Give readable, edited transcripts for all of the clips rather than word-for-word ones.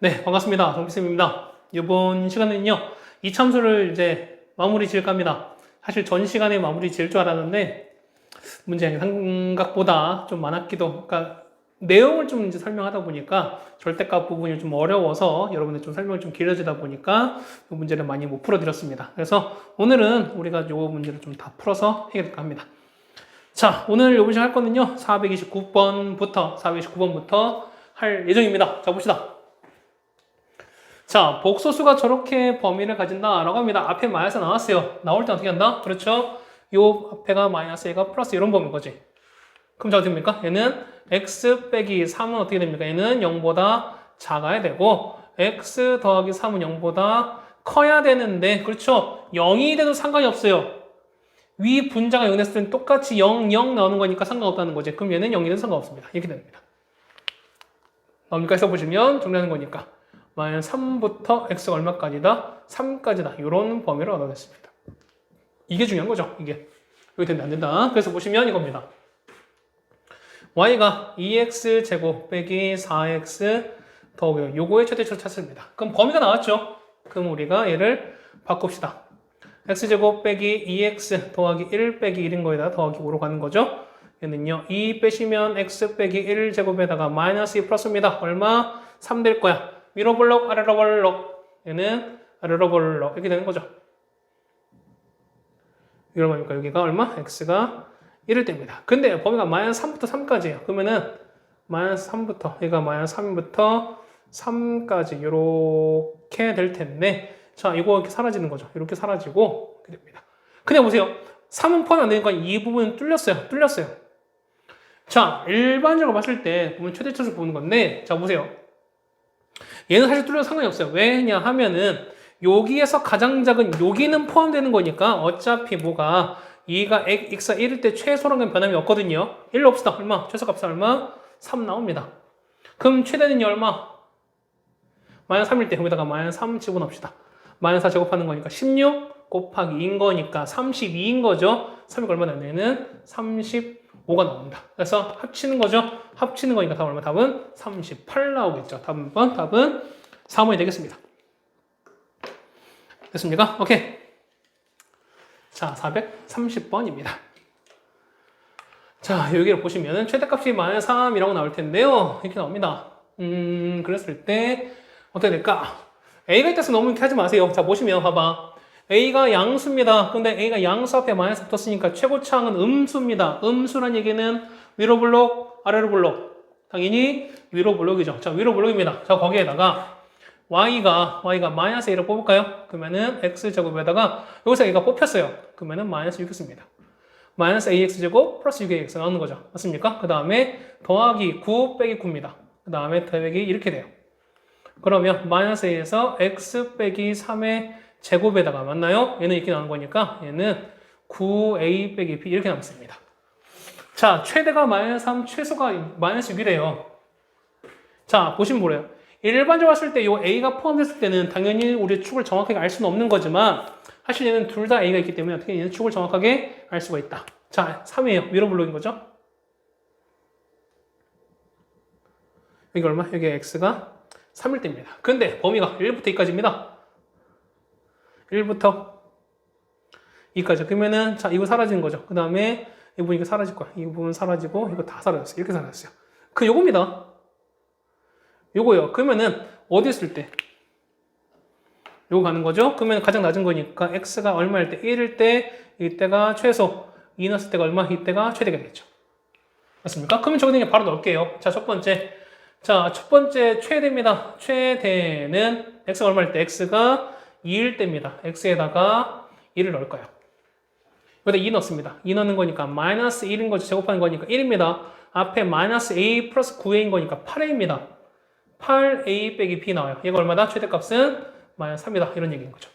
네, 반갑습니다. 정비쌤입니다. 이번 시간에는요, 이 참수를 이제 마무리 지을까 합니다. 사실 전 시간에 마무리 지을 줄 알았는데, 문제가 생각보다 좀 많았기도, 그러니까 내용을 좀 이제 설명하다 보니까 절대값 부분이 좀 어려워서 여러분들 좀 설명이 좀 길어지다 보니까 이 문제를 많이 못 풀어드렸습니다. 그래서 오늘은 우리가 이 문제를 좀 다 풀어서 해결할까 합니다. 자, 오늘 요번 시간 할 거는요, 429번부터 할 예정입니다. 자, 봅시다. 자, 복소수가 저렇게 범위를 가진다라고 합니다. 앞에 마이너스 나왔어요. 나올 때 어떻게 한다? 그렇죠? 요 앞에가 마이너스 얘가 플러스 이런 범위인 거지. 그럼 자, 어떻게 됩니까? 얘는 x 빼기 3은 어떻게 됩니까? 얘는 0보다 작아야 되고 x 더하기 3은 0보다 커야 되는데, 그렇죠? 0이 돼도 상관이 없어요. 위 분자가 0 됐을 때는 똑같이 0, 0 나오는 거니까 상관없다는 거지. 그럼 얘는 0이 돼도 상관없습니다. 이렇게 됩니다. 나옵니까? 써보시면 정리하는 거니까. 마이너스 3부터 x가 얼마까지다? 3까지다. 이런 범위를 얻어냈습니다. 이게 중요한 거죠. 이게. 여기 된다, 안 된다. 그래서 보시면 이겁니다. y가 2x 제곱 빼기 4x 더하기 요거의 최대치를 찾습니다. 그럼 범위가 나왔죠? 그럼 우리가 얘를 바꿉시다. x제곱 빼기 2x 더하기 1 빼기 1인 거에다 더하기 5로 가는 거죠? 얘는요, 2 빼시면 x 빼기 1 제곱에다가 마이너스 2 플러스입니다. 얼마? 3 될 거야. 위로 볼록 아래로 볼록. 얘는 아래로 볼록 이렇게 되는 거죠. 이걸 보니까 여기가 얼마? x가 1을 뗍니다. 근데 범위가 마이너스 3부터 3까지예요. 그러면은 마이너스 3부터 얘가 마이너스 3부터 3까지 이렇게 될 텐데, 자, 이거 이렇게 사라지는 거죠. 이렇게 사라지고 이렇게 됩니다. 근데 보세요. 3은 포함이 안 되니까 이 부분은 뚫렸어요. 자, 일반적으로 봤을 때 보면 최대치를 보는 건데, 자, 보세요. 얘는 사실 뚫려도 상관이 없어요. 왜냐 하면은 여기에서 가장 작은 여기는 포함되는 거니까 어차피 뭐가 2가 x가 1일 때 최소라는 변함이 없거든요. 1로 옵시다. 얼마? 최소값은 얼마? 3 나옵니다. 그럼 최대는요 얼마? 마이너스 3일 때 여기다가 마이너스 3 집어넣읍시다. 마이너스 4 제곱하는 거니까 16 곱하기 2인 거니까 32인 거죠. 3이 얼마나 되는? 35가 나온다. 그래서 합치는 거죠. 합치는 거니까 답은 얼마? 답은 38 나오겠죠. 답은 4번이 되겠습니다. 됐습니까? 오케이. 자, 430번입니다. 자, 여기를 보시면 최대값이 마이너스 3이라고 나올 텐데요. 이렇게 나옵니다. 그랬을 때 어떻게 될까? A가 있다서 너무 이렇게 하지 마세요. 자, 보시면 봐봐. A가 양수입니다. 근데 A가 양수 앞에 마이너스 붙었으니까 최고차항은 음수입니다. 음수란 얘기는 위로 블록, 아래로 블록. 당연히 위로 블록이죠. 자, 위로 블록입니다. 자, 거기에다가 Y가 마이너스 A를 뽑을까요? 그러면은 X제곱에다가 여기서 A가 뽑혔어요. 그러면은 마이너스 6이 습니다. 마이너스 AX제곱 플러스 6AX 나오는 거죠. 맞습니까? 그 다음에 더하기 9 빼기 9입니다. 그 다음에 더하기 이렇게 돼요. 그러면 마이너스 A에서 X 빼기 3의 제곱에다가 맞나요? 얘는 이렇게 나온 거니까 얘는 9A 빼기 B 이렇게 남습니다. 자, 최대가 마이너스 3, 최소가 마이너스 6이래요. 자, 보시면 뭐래요? 일반적으로 봤을 때 이 A가 포함됐을 때는 당연히 우리 축을 정확하게 알 수는 없는 거지만 사실 얘는 둘 다 A가 있기 때문에 어떻게 얘는 축을 정확하게 알 수가 있다. 자, 3이에요. 위로 블록인 거죠? 여기 얼마? 여기 X가 3일 때입니다. 근데 범위가 1부터 2까지입니다. 1부터 2까지. 그러면은 자, 이거 사라지는 거죠. 그 다음에 이 부분 이거 사라질 거야. 이 부분 사라지고 이거 다 사라졌어요. 이렇게 사라졌어요. 그 요겁니다. 요거요. 그러면은 어디 있을 때? 요거 가는 거죠? 그러면 가장 낮은 거니까 x가 얼마일 때? 1일 때, 이때가 최소, 2 넣었을 때가 얼마? 이때가 최대가 되겠죠. 맞습니까? 그러면 저거 그냥 바로 넣을게요. 자, 첫 번째 최대입니다. 최대는 x가 얼마일 때? x가 2일 때입니다. x에다가 2를 넣을 거예요. 여기다 2 넣습니다. 2 넣는 거니까 마이너스 1인 거죠. 제곱하는 거니까 1입니다. 앞에 마이너스 a 플러스 9a인 거니까 8a입니다. 8a 빼기 b 나와요. 얘가 얼마다? 최대값은 마이너스 3이다. 이런 얘기인 거죠.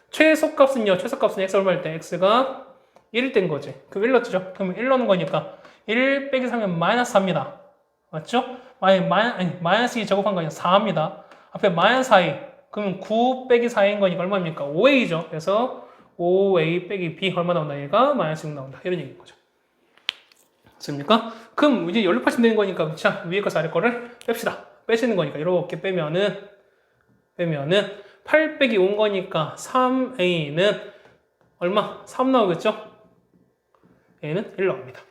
최소값은요. 최소값은 x 얼마일 때? x가 1일 때인 거지. 그럼 1 넣죠. 그러면 1 넣는 거니까 1 빼기 3이면 마이너스 4입니다. 맞죠? 마이너스 2 제곱한 거니까 4입니다. 앞에 마이너스 4a. 그러면 9 빼기 4인 거니까 얼마입니까? 5a죠. 그래서 5a 빼기 b 얼마 나온다? 얘가 마이너스 6 나온다. 이런 얘기인 거죠. 맞습니까? 그럼 이제 연립하시면 되는 거니까 자, 위에 거 아래 거를 뺍시다. 빼시는 거니까 이렇게 빼면은 8 빼기 5인 거니까 3a는 얼마? 3 나오겠죠? a는 1 나옵니다.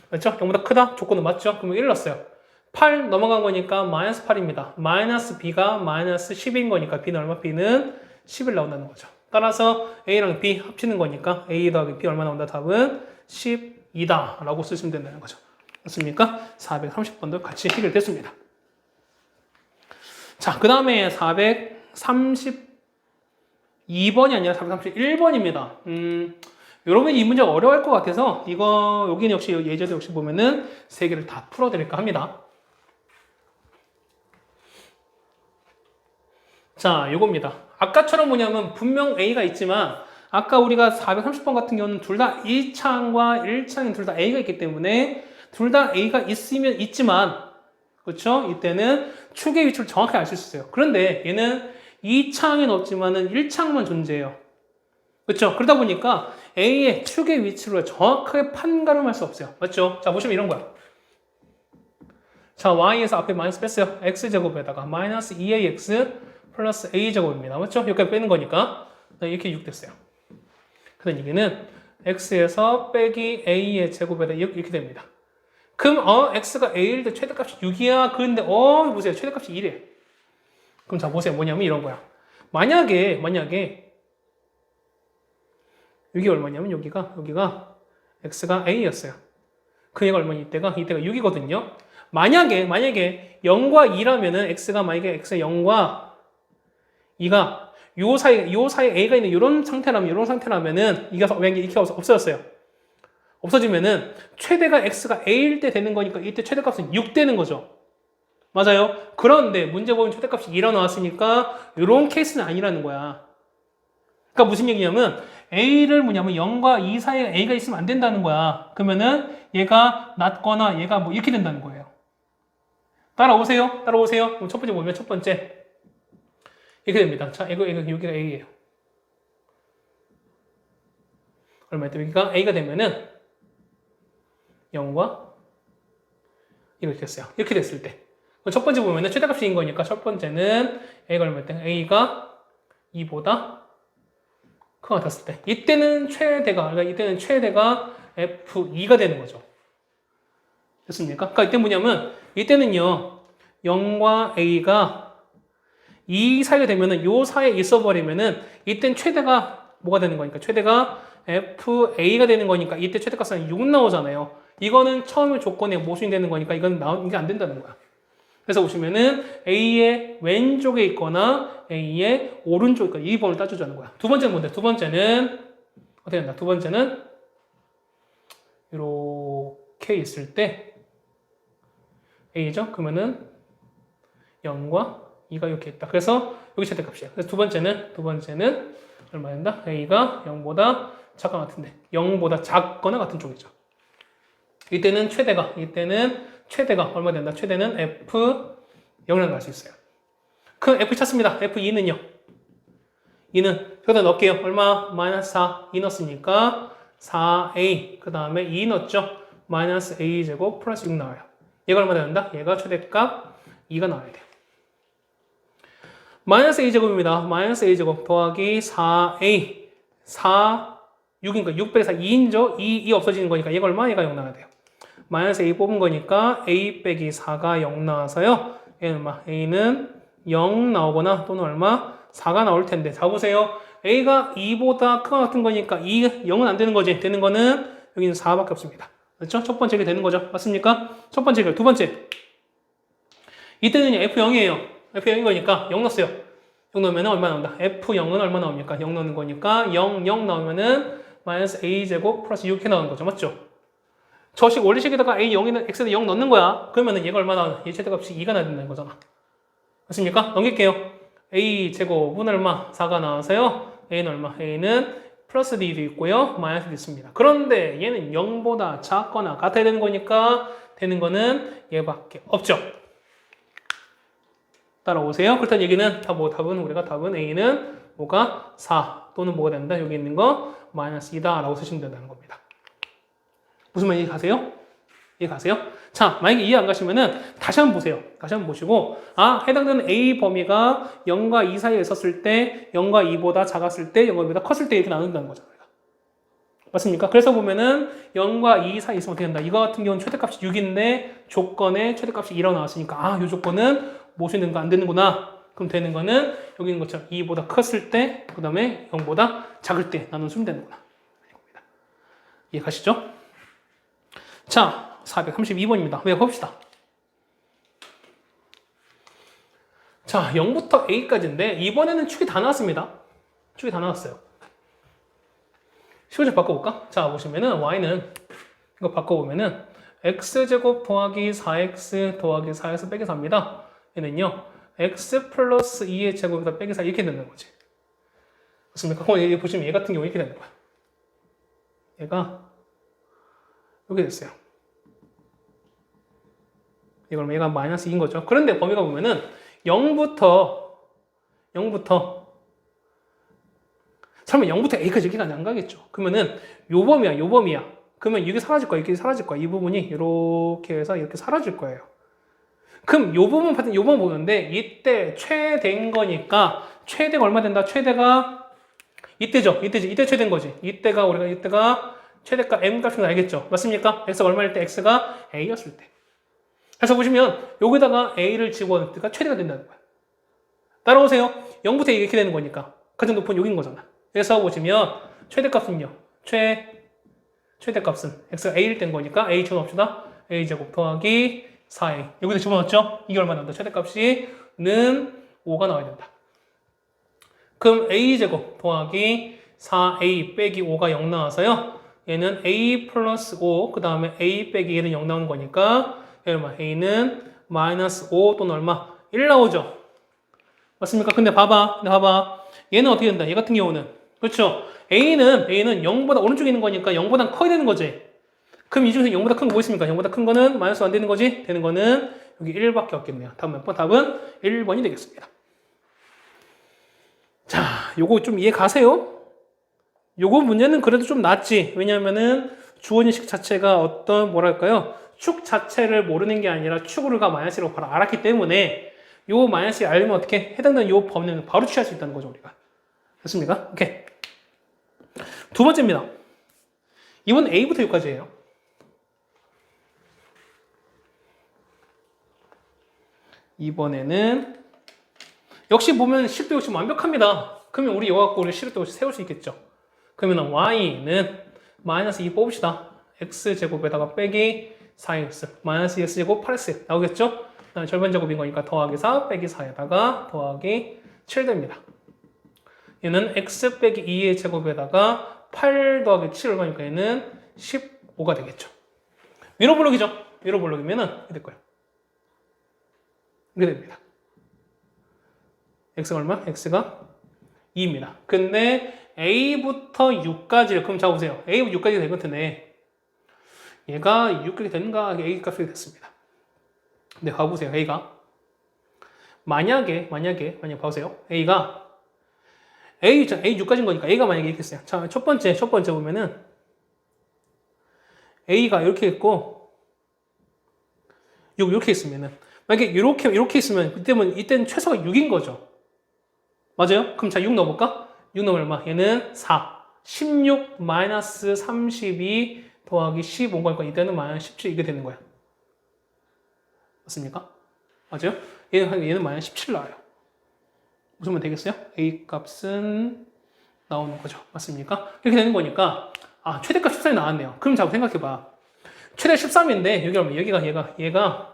그렇죠? 0보다 크다? 조건은 맞죠? 그러면 1 넣었어요. 8 넘어간 거니까 마이너스 8입니다. 마이너스 b가 마이너스 10인 거니까 b는 얼마? b는 11 나온다는 거죠. 따라서 a랑 b 합치는 거니까 a 더하기 b 얼마 나온다? 답은 12다 라고 쓰시면 된다는 거죠. 맞습니까? 430번도 같이 해결됐습니다. 자, 그 다음에 432번이 아니라 431번입니다. 여러분이 이 문제 어려워할 것 같아서 여기는 역시 예제도 역시 보면은 3개를 다 풀어드릴까 합니다. 자, 요겁니다. 아까처럼 뭐냐면 분명 A가 있지만 아까 우리가 430번 같은 경우는 둘 다 2창과 1창인 둘 다 A가 있기 때문에 둘 다 A가 있지만 그렇죠? 이때는 축의 위치를 정확히 알 수 있어요. 그런데 얘는 2창에 넣었지만은 1창만 존재해요. 그렇죠? 그러다 보니까 A의 축의 위치를 정확하게 판가름할 수 없어요. 맞죠? 자, 보시면 이런 거야. 자, Y에서 앞에 마이너스 뺐어요. X제곱에다가 마이너스 2AX 플러스 A제곱입니다. 맞죠? 여기까지 빼는 거니까 이렇게 6 됐어요. 그런 얘기는 X에서 빼기 A의 제곱에다 이렇게 됩니다. 그럼 X가 A일 때 최대값이 6이야. 그런데 보세요. 최대값이 1이에요. 그럼 자 보세요. 뭐냐면 이런 거야. 만약에 여기 얼마냐면 여기가 X가 A였어요. 그 얘가 얼마냐? 이때가 6이거든요. 만약에 0과 2라면은 X가 만약에 X가 0과 2가 요 사이에 A가 있는 이런 상태라면은 이게 없어졌어요. 없어지면은 최대가 X가 A일 때 되는 거니까 이때 최대값은 6 되는 거죠. 맞아요? 그런데 문제 보면 최대값이 2라 나왔으니까 이런 케이스는 아니라는 거야. 그러니까 무슨 얘기냐면 A를 0과 2 사이에 A가 있으면 안 된다는 거야. 그러면은 얘가 낮거나 얘가 이렇게 된다는 거예요. 따라오세요. 그럼 첫 번째 보면 첫 번째 이렇게 됩니다. 자, 여기가 A예요. 얼마 때 여기가 A가 되면은 0과 이렇게 됐어요. 이렇게 됐을 때. 첫 번째 보면은 최대값이 인 거니까 첫 번째는 A가 얼마 때? A가 2보다 큰 것 같았을 때. 이때는 최대가 F2가 되는 거죠. 됐습니까? 그러니까 이때 뭐냐면 이때는요. 0과 A가 2 사이가 되면은 요 사이에 있어버리면은 이땐 최대가 뭐가 되는 거니까 최대가 FA가 되는 거니까 이때 최대값은 6 나오잖아요. 이거는 처음에 조건에 모순이 되는 거니까 이게 안 된다는 거야. 그래서 보시면은 A의 왼쪽에 있거나 A의 오른쪽에 있거나 이 번을 따져주는 거야. 두 번째는 뭔데? 두 번째는 어떻게 된다? 두 번째는 이렇게 있을 때 A죠? 그러면은 0과 2가 이렇게 있다. 그래서 여기 최대값이야. 그래서 두 번째는 얼마 된다? A가 0보다 작거나 같은데 0보다 작거나 같은 쪽이죠. 이때는 최대가 얼마 된다? 최대는 F0이라고 할 수 있어요. 그럼 F 찾습니다. F2는요? 2는 여기다 넣을게요. 얼마? 마이너스 4, 2 넣었으니까 4A 그 다음에 2 넣었죠? 마이너스 A제곱 플러스 6 나와요. 얘가 얼마 된다? 얘가 최대값 2가 나와야 돼요. 마이너스 A제곱입니다. 마이너스 A제곱 더하기 4A 6이니까 6 빼기 4 2인죠? 2 없어지는 거니까 얘가 얼마? 얘가 0 나와야 돼요. 마이너스 A 뽑은 거니까 A 빼기 4가 0 나와서요. 얘는 얼마? A는 0 나오거나 또는 얼마? 4가 나올 텐데. 자 보세요. A가 2보다 크거나 같은 거니까 0은 안 되는 거지. 되는 거는 여기는 4밖에 없습니다. 그렇죠? 첫 번째 게 되는 거죠. 맞습니까? 첫 번째 게. 두 번째. 이때는 F0이에요. F0인 거니까 0 넣었어요. 0 넣으면 얼마 나온다? F0은 얼마 나옵니까? 0 넣는 거니까 0 나오면은 마이너스 A제곱 플러스 6 이렇게 나오는 거죠. 맞죠? 저식 원리식에다가 A 0에는 X에다 0 넣는 거야. 그러면은 얘가 얼마 나오나? 얘 최대값이 2가 나야 된다는 거잖아. 맞습니까? 넘길게요. A제곱은 얼마? 4가 나와서요. A는 얼마? A는 플러스 D도 있고요. 마이너스 D도 있습니다. 그런데 얘는 0보다 작거나 같아야 되는 거니까 되는 거는 얘밖에 없죠. 따라오세요. 그렇다는 얘기는 답은 A는 뭐가 4 또는 뭐가 된다? 여기 있는 거 마이너스 2다 라고 쓰시면 된다는 겁니다. 무슨 말인지 이해 가세요? 자, 만약에 이해 안 가시면은 다시 한번 보세요. 다시 한번 보시고, 아, 해당되는 A 범위가 0과 2 사이에 있었을 때, 0과 2보다 작았을 때, 0과 2보다 컸을 때 이렇게 나눈다는 거잖아요. 맞습니까? 그래서 보면은 0과 2 사이에 있으면 어떻게 된다? 이거 같은 경우는 최대값이 6인데 조건에 최대값이 2라고 나왔으니까 아, 이 조건은 무엇이 되는 거 안 되는구나. 그럼 되는 거는 여기 있는 것처럼 2보다 컸을 때, 그 다음에 0보다 작을 때 나눠주면 되는구나. 이해 가시죠? 자, 432번입니다. 왜 봅시다. 자, 0부터 A까지인데 이번에는 축이 다 나왔습니다. 축이 다 나왔어요. 식을 좀 바꿔볼까? 자, 보시면은 Y는 이거 바꿔보면은 X제곱 더하기 4X 더하기 4에서 빼기 4입니다. 얘는요, X 플러스 2의 제곱에서 빼기 4 이렇게 되는 거지. 맞습니까? 그럼 여기 보시면 얘 같은 경우 이렇게 되는 거야. 얘가 이렇게 됐어요. 이걸 얘가 마이너스 2인 거죠. 그런데 범위가 보면은 0부터 설마 0부터 A까지 이렇게 안 가겠죠. 그러면은 요 범위야. 그러면 이게 사라질 거야. 이게 사라질 거야. 이 부분이 이렇게 해서 이렇게 사라질 거예요. 그럼 요 부분 보는데 이때 최대인 거니까 최대가 얼마 된다? 최대가 이때죠. 이때 최대인 거지. 이때가 최대가 M 값인 거 알겠죠? 맞습니까? X가 얼마일 때? X가 A였을 때. 그래서 보시면 여기다가 A를 집어넣을 때가 최대가 된다는 거야. 따라오세요. 0부터 A 이렇게 되는 거니까 가장 높은 여기인 거잖아. 그래서 보시면 최대값은요. 최대값은 X가 A일 땐 거니까 A 집어넣읍시다. A제곱 더하기 4A. 여기다 집어넣었죠? 이게 얼마 나온다? 최대값이 는 5가 나와야 된다. 그럼 A제곱 더하기 4A 빼기 5가 0 나와서요. 얘는 A 플러스 5, 그 다음에 A 빼기 1은 0 나오는 거니까 얼마? A는 마이너스 5 또는 얼마? 1 나오죠? 맞습니까? 근데 봐봐. 얘는 어떻게 된다? 얘 같은 경우는. 그렇죠? A는 0보다 오른쪽에 있는 거니까 0보다 커야 되는 거지. 그럼 이 중에서 0보다 큰 거 뭐 있습니까? 0보다 큰 거는 마이너스 안 되는 거지? 되는 거는 여기 1밖에 없겠네요. 답은 몇 번? 답은 1번이 되겠습니다. 자, 요거 좀 이해 가세요? 요거 문제는 그래도 좀 낫지. 왜냐면은 주어인식 자체가 어떤 뭐랄까요? 축 자체를 모르는 게 아니라 축으로가 마이너스라고 바로 알았기 때문에 요 마이너스 알면 어떻게 해당되는 요 범위는 바로 취할 수 있다는 거죠, 우리가. 됐습니까? 오케이. 두 번째입니다. 이번 A부터 여기까지예요. 이번에는 역시 보면 식도 역시 완벽합니다. 그러면 우리 이거 갖고 우리 식도 역시 세울 수 있겠죠. 그러면 Y는 마이너스 2 뽑읍시다. X제곱에다가 빼기 4X 마이너스 X제곱 8X 나오겠죠? 절반 제곱인 거니까 더하기 4 빼기 4에다가 더하기 7 됩니다. 얘는 X 빼기 2의 제곱에다가 8 더하기 7 얼마니까 얘는 15가 되겠죠. 위로 블록이죠. 위로 블록이면은 이렇게 될 거예요. 이렇게 됩니다. X가 얼마? X가 2입니다. 근데 A부터 6까지를 그럼 잡아보세요. A부터 6까지 된 것 같은데 얘가 6까지 되는가? A 값이 됐습니다. 근데 봐보세요. A가 만약에 봐보세요. A가 A 6까지인 거니까 A가 만약에 이렇게 했어요. 자, 첫 번째 보면은 A가 이렇게 있고 6 이렇게 있으면은 만약에 이렇게 있으면 이때는 최소가 6인 거죠. 맞아요? 그럼 자, 6 넣어볼까? 6 넣으면 얼마? 얘는 4. 16 마이너스 32 더하기 15인 거니까 이때는 마이너스 17 이게 되는 거야. 맞습니까? 맞아요? 얘는 마이너스 17 나와요. 무슨 말 되겠어요? A 값은 나오는 거죠. 맞습니까? 이렇게 되는 거니까 아, 최대값 13이 나왔네요. 그럼 자, 생각해봐. 최대 13인데 여기 얼마? 얘가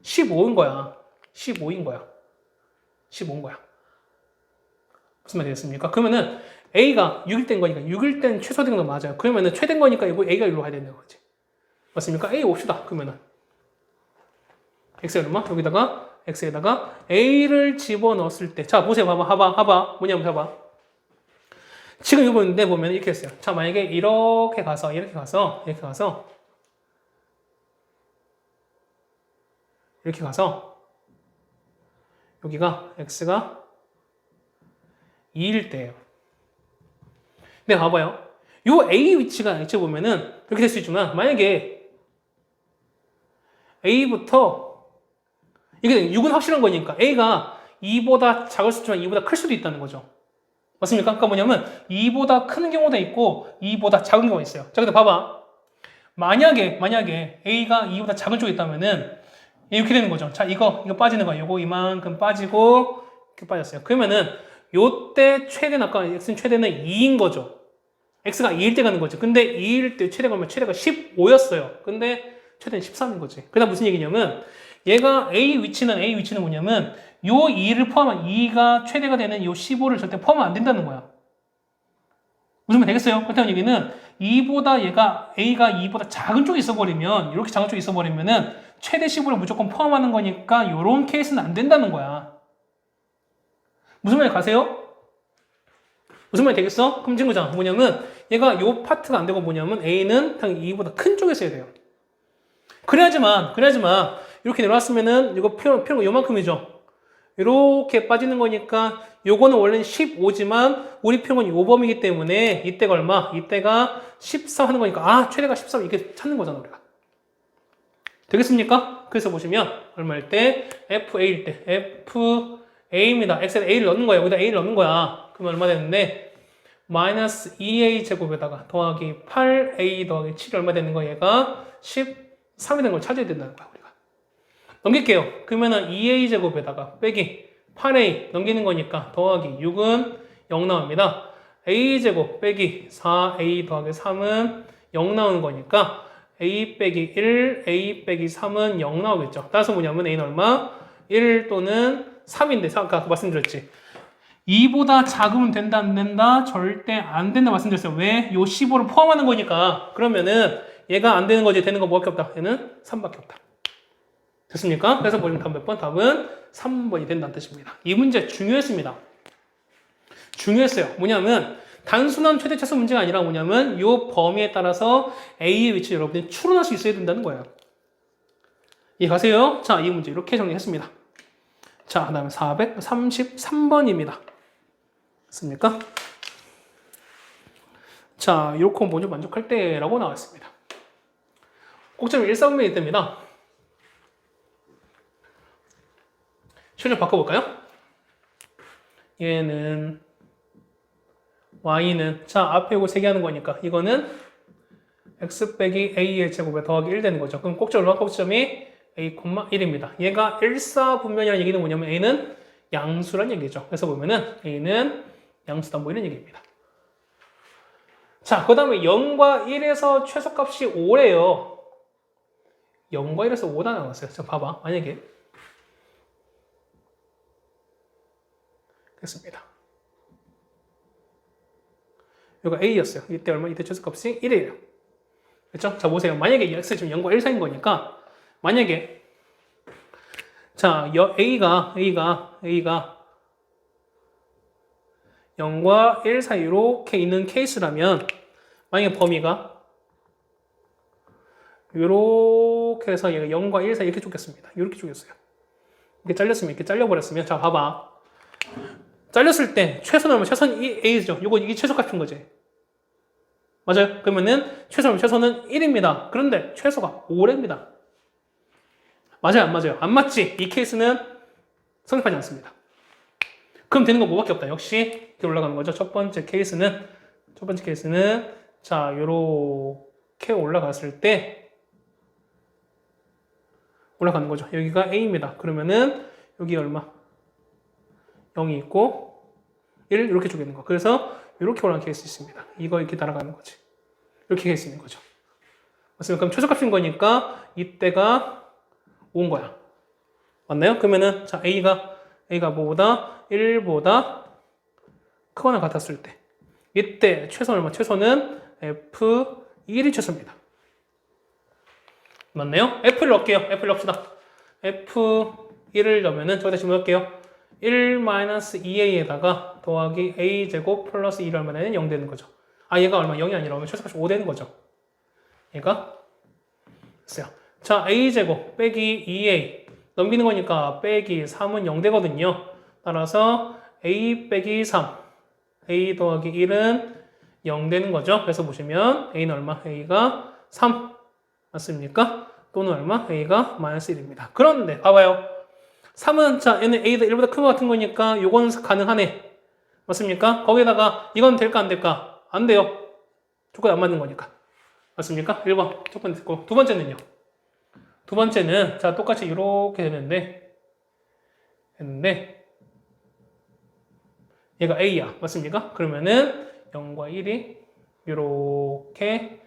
15인 거야. 15인 거야. 무슨 말 되겠습니까? 그러면은 A가 6일 땐 거니까 6일 땐 최소된 건 맞아요. 그러면은 최대인 거니까 이거 A가 일로 가야 되는 거지. 맞습니까? A 옵시다. 그러면은 X가 얼마? 여기다가 X에다가 A를 집어넣었을 때 자, 보세요. 봐봐. 뭐냐면 봐봐. 지금 이거 보는데 보면 이렇게 했어요. 자, 만약에 이렇게 가서 이렇게 가서 여기가 X가 2일 때예요. 근데 봐봐요. 요 A 위치가 보면은 이렇게 될 수 있지만 만약에 A부터 이게 6은 확실한 거니까 A가 2보다 작을 수도 있지만 2보다 클 수도 있다는 거죠. 맞습니까? 그러니까 뭐냐면 2보다 큰 경우도 있고 2보다 작은 경우가 있어요. 자, 근데 봐봐. 만약에 A가 2보다 작은 쪽에 있다면은 이렇게 되는 거죠. 자, 이거 빠지는 거, 요거 이만큼 빠지고 이렇게 빠졌어요. 그러면은 요때 최대는 아까 x는 최대는 2인 거죠. x가 2일 때 가는 거죠. 근데 2일 때 최대가 얼마? 최대가 15였어요. 근데 최대는 13인 거지. 그다음 무슨 얘기냐면 얘가 A 위치는 뭐냐면 요 2를 포함한 2가 최대가 되는 요 15를 절대 포함하면 안 된다는 거야. 무슨 말 되겠어요? 그렇다는 얘기는 2보다 A가 2보다 작은 쪽에 있어버리면 이렇게 작은 쪽에 있어버리면은 최대 15를 무조건 포함하는 거니까 요런 케이스는 안 된다는 거야. 무슨 말이 가세요? 무슨 말이 되겠어? 그럼 친구자 뭐냐면 얘가 요 파트가 안 되고 뭐냐면 A는 당연히 2보다 큰 쪽에 써야 돼요. 그래야지만 이렇게 내려왔으면은 이거 표현가 요만큼이죠. 이렇게 빠지는 거니까 요거는 원래는 15지만 우리 표현은 요 범위이기 때문에 이때가 얼마? 이때가 14 하는 거니까 아 최대가 13 이렇게 찾는 거잖아 우리가. 되겠습니까? 그래서 보시면 얼마일 때? FA일 때 FA입니다. x에 a를 넣는 거예요. 여기다 a를 넣는 거야. 그러면 얼마 되는데 마이너스 2a 제곱에다가 더하기 8a 더하기 7이 얼마 되는 거야? 얘가 13이 되는 걸 찾아야 된다는 거야 우리가. 넘길게요. 그러면은 2a 제곱에다가 빼기 8a 넘기는 거니까 더하기 6은 0 나옵니다. a 제곱 빼기 4a 더하기 3은 0 나오는 거니까 a 빼기 1, a 빼기 3은 0 나오겠죠. 따라서 뭐냐면 a는 얼마? 1 또는 3인데 아까 말씀드렸지. 2보다 작으면 된다 안 된다? 절대 안 된다 말씀드렸어요. 왜? 요 15를 포함하는 거니까. 그러면은 얘가 안 되는 거지 되는 거 뭐밖에 없다? 얘는 3밖에 없다. 됐습니까? 그래서 보시면 답 몇 번? 답은 3번이 된다는 뜻입니다. 이 문제 중요했습니다. 중요했어요. 뭐냐면 단순한 최대 차수 문제가 아니라 뭐냐면 이 범위에 따라서 A의 위치를 여러분들이 추론할 수 있어야 된다는 거예요. 이해가세요? 자, 이 문제 이렇게 정리했습니다. 자, 그 다음에 433번입니다. 됐습니까? 자, 이렇게 먼저 만족할 때라고 나왔습니다. 꼭지점 1,4분면이 됩니다. 실력 바꿔볼까요? 얘는 y는 자 앞에 이거 3개 하는 거니까 이거는 x 빼기 a의 제곱에 더하기 1 되는 거죠. 그럼 꼭지점이 a, 1입니다. 얘가 1,4분면이라는 얘기는 뭐냐면 a는 양수란 얘기죠. 그래서 보면은 a는 양수다 뭐 이런 얘기입니다. 자, 그 다음에 0과 1에서 최소값이 5래요. 0과 1에서 5다 나왔어요. 자, 봐봐. 만약에 됐습니다. 여기가 a였어요. 이때 얼마? 이때 최소값이 1이에요. 그렇죠? 자, 보세요. 만약에 x 지금 0과 1 사이인 거니까 만약에 자, a가 0과 1 사이 이렇게 있는 케이스라면 만약에 범위가 이렇게 해서 얘가 0과 1 사이 이렇게 쪼갰습니다. 이렇게 쪼갰어요. 이렇게 잘렸으면 이렇게 잘려버렸으면 자, 봐봐. 잘렸을 때 최소는 얼마? 최소는 a죠. 이게 최소값인 거지. 맞아요? 그러면은 최소는 1입니다. 그런데 최소가 5래입니다. 맞아요? 안 맞아요? 안 맞지? 이 케이스는 성립하지 않습니다. 그럼 되는 거 뭐밖에 없다. 역시 이렇게 올라가는 거죠. 첫 번째 케이스는 자, 요렇게 올라갔을 때 올라가는 거죠. 여기가 a입니다. 그러면은 여기 얼마? 0이 있고 1 이렇게 쪼개는 거. 그래서 이렇게 올라가는 케이스 있습니다. 이거 이렇게 날아가는 거지. 이렇게 케이스 있는 거죠. 맞습니까? 그럼 최소값인 거니까 이때가 5인 거야. 맞나요? 그러면은 자 A가 뭐보다 1보다 크거나 같았을 때 이때 최소는 얼마? 최소는 F1이 최소입니다. 맞나요? F를 넣을게요. F를 넣읍시다. F1을 넣으면은 저 다시 넣을게요. 1-2a에다가 더하기 a제곱 플러스 1을 얼마 되는 0 되는 거죠. 아, 얘가 얼마? 0이 아니라 최소값이 5 되는 거죠. 얘가 됐어요. 자, a제곱 빼기 2a 넘기는 거니까 빼기 3은 0 되거든요. 따라서 a 빼기 3 a 더하기 1은 0 되는 거죠. 그래서 보시면 a는 얼마? a가 3 맞습니까? 또는 얼마? a가 마이너스 1입니다. 그런데 봐봐요. 3은 자 얘는 a가 1보다 큰 것 같은 거니까 요거는 가능하네. 맞습니까? 거기다가 이건 될까 안 될까? 안 돼요. 조건 안 맞는 거니까. 맞습니까? 1번 첫 번째 거. 두 번째는요. 두 번째는 자 똑같이 이렇게 되는데 얘가 a야. 맞습니까? 그러면은 0과 1이 이렇게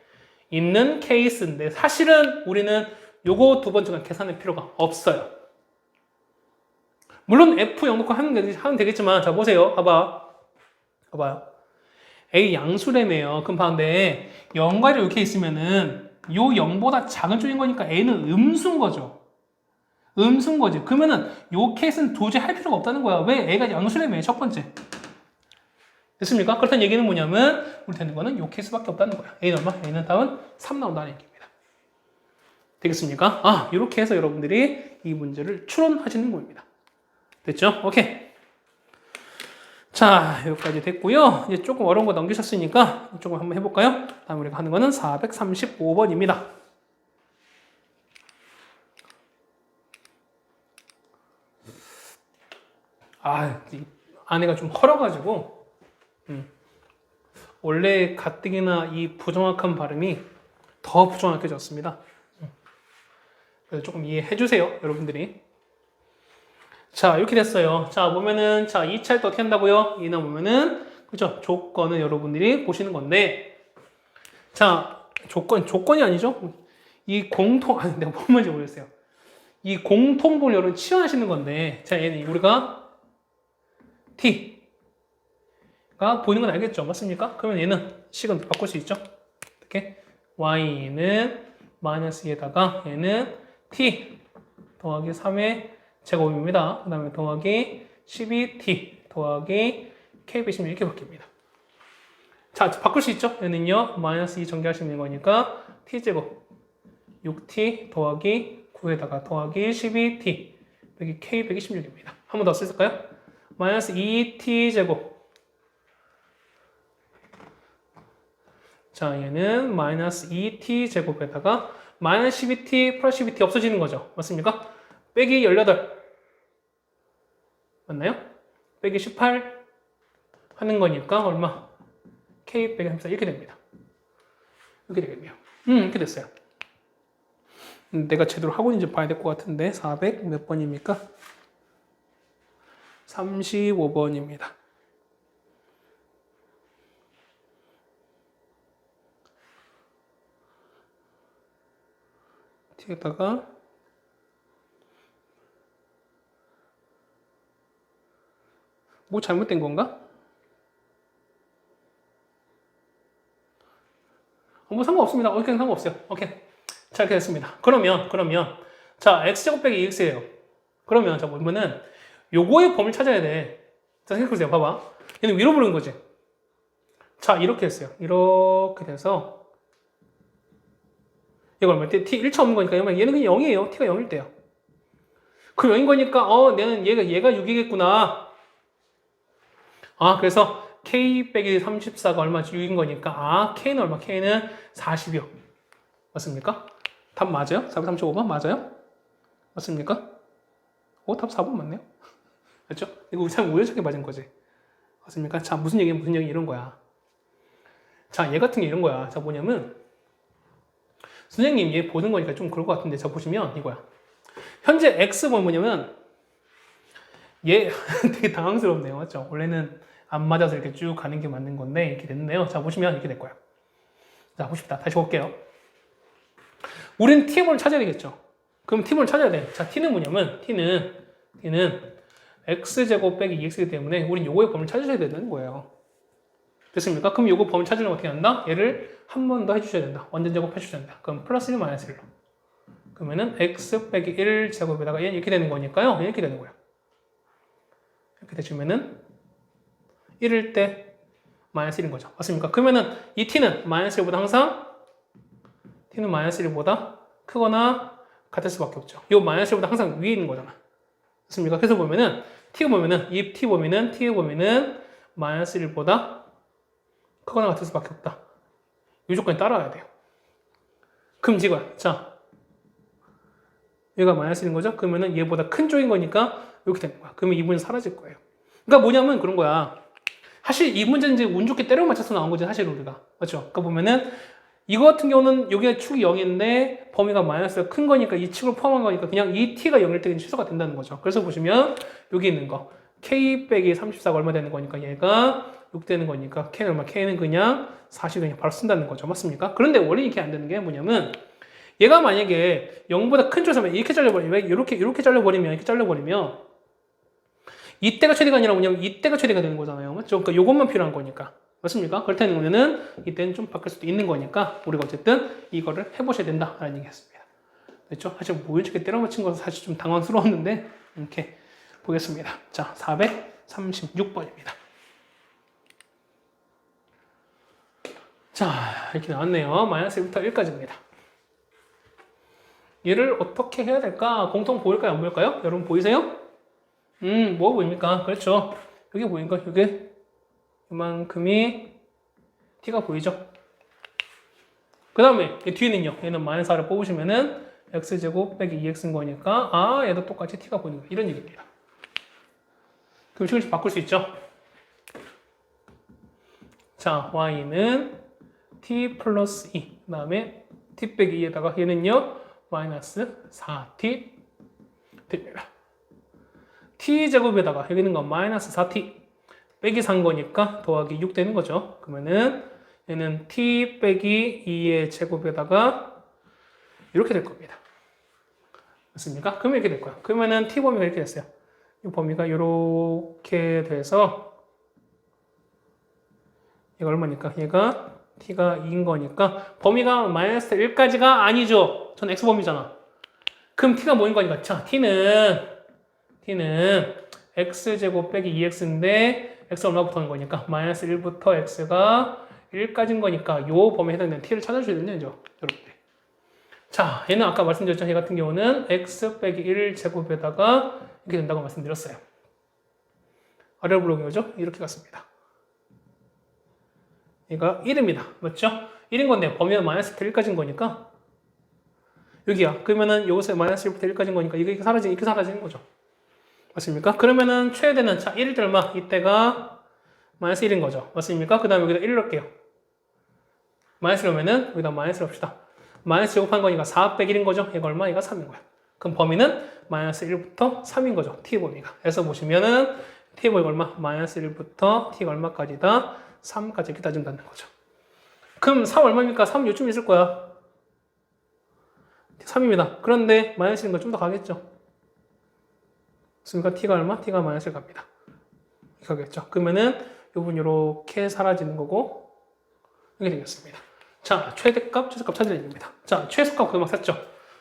있는 케이스인데 사실은 우리는 요거 두 번째가 계산할 필요가 없어요. 물론 F 영놓고 하면 되겠지만 자 보세요. 봐봐요. A 양수래매요. 그럼 반대 0과 1이 이렇게 있으면은 요 0보다 작은 쪽인 거니까 A는 음수인 거죠. 음수인 거지. 그러면은 요 케이스는 도저히 할 필요가 없다는 거야. 왜? A가 양수래매요. 첫 번째. 됐습니까? 그렇다는 얘기는 뭐냐면 우리 되는 거는 요 케이스밖에 없다는 거야. A는 얼마? A는 답은 3 나온다는 얘기입니다. 되겠습니까? 아, 이렇게 해서 여러분들이 이 문제를 추론하시는 겁니다. 됐죠? 오케이. 자, 여기까지 됐고요. 이제 조금 어려운 거 넘기셨으니까 조금 한번 해볼까요? 다음 우리가 하는 거는 435번입니다. 아, 이 안에가 좀 헐어가지고 원래 가뜩이나 이 부정확한 발음이 더 부정확해졌습니다. 그래서 조금 이해해 주세요, 여러분들이. 자, 이렇게 됐어요. 자, 보면은, 자, 2차를 또 어떻게 한다고요? 얘는 보면은, 그죠? 조건은 여러분들이 보시는 건데, 자, 조건이 아니죠? 내가 뭔 말인지 모르겠어요. 이 공통분을 여러분 치환하시는 건데, 자, 얘는 우리가 t가 보이는 건 알겠죠? 맞습니까? 그러면 얘는 식은 바꿀 수 있죠? 이렇게. y는 마이너스 에다가 얘는 t 더하기 3의 제곱입니다. 그 다음에 더하기 12t 더하기 k120 이렇게 바뀝니다. 자, 바꿀 수 있죠? 얘는요, 마이너스 2 전개하시면 거니까 t제곱 6t 더하기 9에다가 더하기 12t 여기 k126입니다. 한 번 더 쓸까요? 마이너스 2t제곱 자, 얘는 마이너스 2t제곱에다가 마이너스 12t 플러스 12t 없어지는 거죠. 맞습니까? 빼기 18 맞나요? 빼기 18 하는 거니까 얼마? k 빼기 34 이렇게 됩니다. 이렇게 되겠네요. 이렇게 됐어요. 내가 제대로 하고 있는지 봐야 될 것 같은데 400 몇 번입니까? 35번입니다. t에다가 뭐 잘못된 건가? 뭐 상관없습니다. 그냥 상관없어요. 오케이. 자, 이렇게 됐습니다. 그러면 자, x제곱 빼기 2x예요. 그러면 자, 보면은 요거의 범위를 찾아야 돼. 자, 생각해보세요. 봐봐. 얘는 위로 부르는 거지. 자, 이렇게 했어요. 이렇게 돼서 이거 얼마? t 1차 없는 거니까 얘는 그냥 0이에요. t가 0일 때요. 그 0인 거니까 내는 얘가 6이겠구나. 아, 그래서 k 빼기 34가 얼마지? 6인 거니까 k는 얼마? k는 40이요. 맞습니까? 답 맞아요? 435번 맞아요? 맞습니까? 답 4번 맞네요. 맞죠? 이거 참 우연찮게 맞은 거지. 맞습니까? 자, 무슨 얘기 이런 거야. 자, 얘 같은 게 이런 거야. 자, 뭐냐면 선생님 얘 보는 거니까 좀 그럴 것 같은데 자, 보시면 이거야. 현재 x 뭐냐면 얘 되게 당황스럽네요. 맞죠? 원래는 안 맞아서 이렇게 쭉 가는 게 맞는 건데 이렇게 됐는데요. 자, 보시면 이렇게 될 거야. 자, 보십시다. 다시 볼게요. 우린 t의 범위를 찾아야 되겠죠. 그럼 t를 찾아야 돼. 자, t는 뭐냐면 t는 x제곱 빼기 2x이기 때문에 우린 요거의 범위를 찾으셔야 되는 거예요. 됐습니까? 그럼 요거 범위 찾으려면 어떻게 한다? 얘를 한 번 더 해주셔야 된다. 완전 제곱 해주셔야 된다. 그럼 플러스 1 마이너스 1로. 그러면은 x 빼기 1 제곱에다가 얘는 이렇게 되는 거니까요. 이렇게 되는 거야. 이렇게 되시면은 1일 때 마이너스 1인 거죠. 맞습니까? 그러면은 이 t는 마이너스 1보다 항상 t는 마이너스 1보다 크거나 같을 수밖에 없죠. 이 마이너스 1보다 항상 위에 있는 거잖아. 맞습니까? 그래서 보면은 t가 보면은 이 t의 범위는 마이너스 1보다 크거나 같을 수밖에 없다. 이 조건에 따라야 돼요. 그럼 이거야. 자, 얘가 마이너스 1인 거죠? 그러면은 얘보다 큰 쪽인 거니까 이렇게 되는 거야. 그러면 이 부분이 사라질 거예요. 그러니까 뭐냐면 그런 거야. 사실 이 문제는 이제 운 좋게 때려 맞춰서 나온 거지, 사실 우리가. 맞죠? 그러니까 보면은 이거 같은 경우는 여기가 축이 0인데 범위가 마이너스가 큰 거니까 이 축을 포함한 거니까 그냥 이 t가 0일 때 취소가 된다는 거죠. 그래서 보시면 여기 있는 거 k 빼기 34가 얼마 되는 거니까 얘가 6 되는 거니까 k는 얼마? k는 그냥 40 그냥 바로 쓴다는 거죠. 맞습니까? 그런데 원래 이렇게 안 되는 게 뭐냐면 얘가 만약에 0보다 큰 쪽에서 이렇게 잘려버리면 이렇게 잘려버리면 이렇게 잘려버리면 이때가 최대가 아니라 뭐냐면 이때가 최대가 되는 거잖아요. 맞죠? 그러니까 요것만 필요한 거니까. 맞습니까? 그렇다는 경우에는 이때는 좀 바뀔 수도 있는 거니까 우리가 어쨌든 이거를 해보셔야 된다라는 얘기였습니다. 됐죠? 사실 뭐 이렇게 때려 맞힌 것은 사실 좀 당황스러웠는데 이렇게 보겠습니다. 자, 436번입니다. 자, 이렇게 나왔네요. 마이너스 1부터 1까지입니다. 얘를 어떻게 해야 될까? 공통 보일까요? 안 보일까요? 여러분 보이세요? 뭐 보입니까? 그렇죠. 여기 보이니까 이게 이만큼이 t가 보이죠? 그 다음에 뒤에는요. 얘는 마이너스 4를 뽑으시면은 x제곱 빼기 2x인 거니까 얘도 똑같이 t가 보이는 거 이런 얘기입니다. 그럼 식을 바꿀 수 있죠? 자, y는 t 플러스 2 그 다음에 t 빼기 2에다가 얘는요. 마이너스 4t 됩니다. t제곱에다가 여기 있는 건 마이너스 4t 빼기 3 거니까 더하기 6 되는 거죠. 그러면은 얘는 t 빼기 2의 제곱에다가 이렇게 될 겁니다. 맞습니까? 그러면 이렇게 될 거야. 그러면은 t 범위가 이렇게 됐어요. 이 범위가 이렇게 돼서 얘가 얼마니까? 얘가 t가 2인 거니까 범위가 마이너스 1까지가 아니죠. 전 x 범위잖아. 그럼 t가 뭐인 거니까? 자, t는 x제곱 빼기 2x인데 x 얼마부터 하는 거니까 마이너스 1부터 x가 1까지인 거니까 요 범위에 해당되는 t를 찾아주셔야 되죠, 여러분들. 자, 얘는 아까 말씀드렸죠. 얘 같은 경우는 x 빼기 1 제곱에다가 이렇게 된다고 말씀드렸어요. 아래 블록이 오죠? 이렇게 갔습니다. 얘가 1입니다. 맞죠? 1인 건데 범위는 마이너스 1까지인 거니까 여기야. 그러면은 여기서 마이너스 1부터 1까지인 거니까 이게 이렇게 사라지는 거죠. 맞습니까? 그러면은 최대는 자 1일 때 얼마? 이때가 마이너스 1인 거죠. 맞습니까? 그 다음에 여기다 1을 넣을게요. 마이너스 넣으면은 여기다 마이너스를 합시다. 마이너스 제곱한 거니까 4 빼기 1인 거죠. 얘가 얼마? 얘가 3인 거야. 그럼 범위는 마이너스 1부터 3인 거죠. t 범위가. 그래서 보시면은 t 범위가 얼마? 마이너스 1부터 t가 얼마까지다? 3까지 이렇게 따진다는 거죠. 그럼 3 얼마입니까? 3 요쯤 있을 거야. 3입니다. 그런데 마이너스 1인 거 좀 더 가겠죠. 그러니까 t가 얼마? t가 마이너스 1 갑니다. 이렇게 가겠죠. 그러면은 이 부분 이렇게 사라지는 거고 이렇게 되겠습니다. 자, 최대값, 최소값 찾으려 됩니다. 자, 최소값 그거 막 샀죠.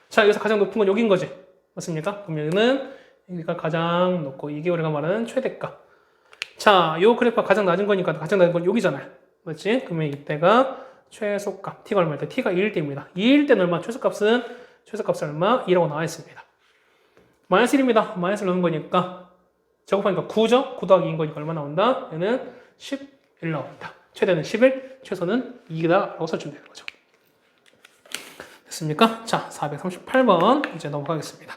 자, 여기서 가장 높은 건 여기인 거지. 맞습니까? 그럼 여기는 여기가 가장 높고 이게 우리가 말하는 최대값. 자, 요 그래프가 가장 낮은 거니까 가장 낮은 건 여기잖아요. 맞지? 그러면 이때가 최소값. t가 얼마일 때? t가 2일 때입니다. 2일 때는 얼마? 최소값은 얼마? 2라고 나와 있습니다. 마이너스 1입니다. 마이너스 넣은 거니까 제곱하니까 9죠? 9 더하기 2인 거니까 얼마 나온다? 얘는 11 나옵니다. 최대는 11, 최소는 2다 라고 써주면 되는 거죠. 됐습니까? 자, 438번 이제 넘어가겠습니다.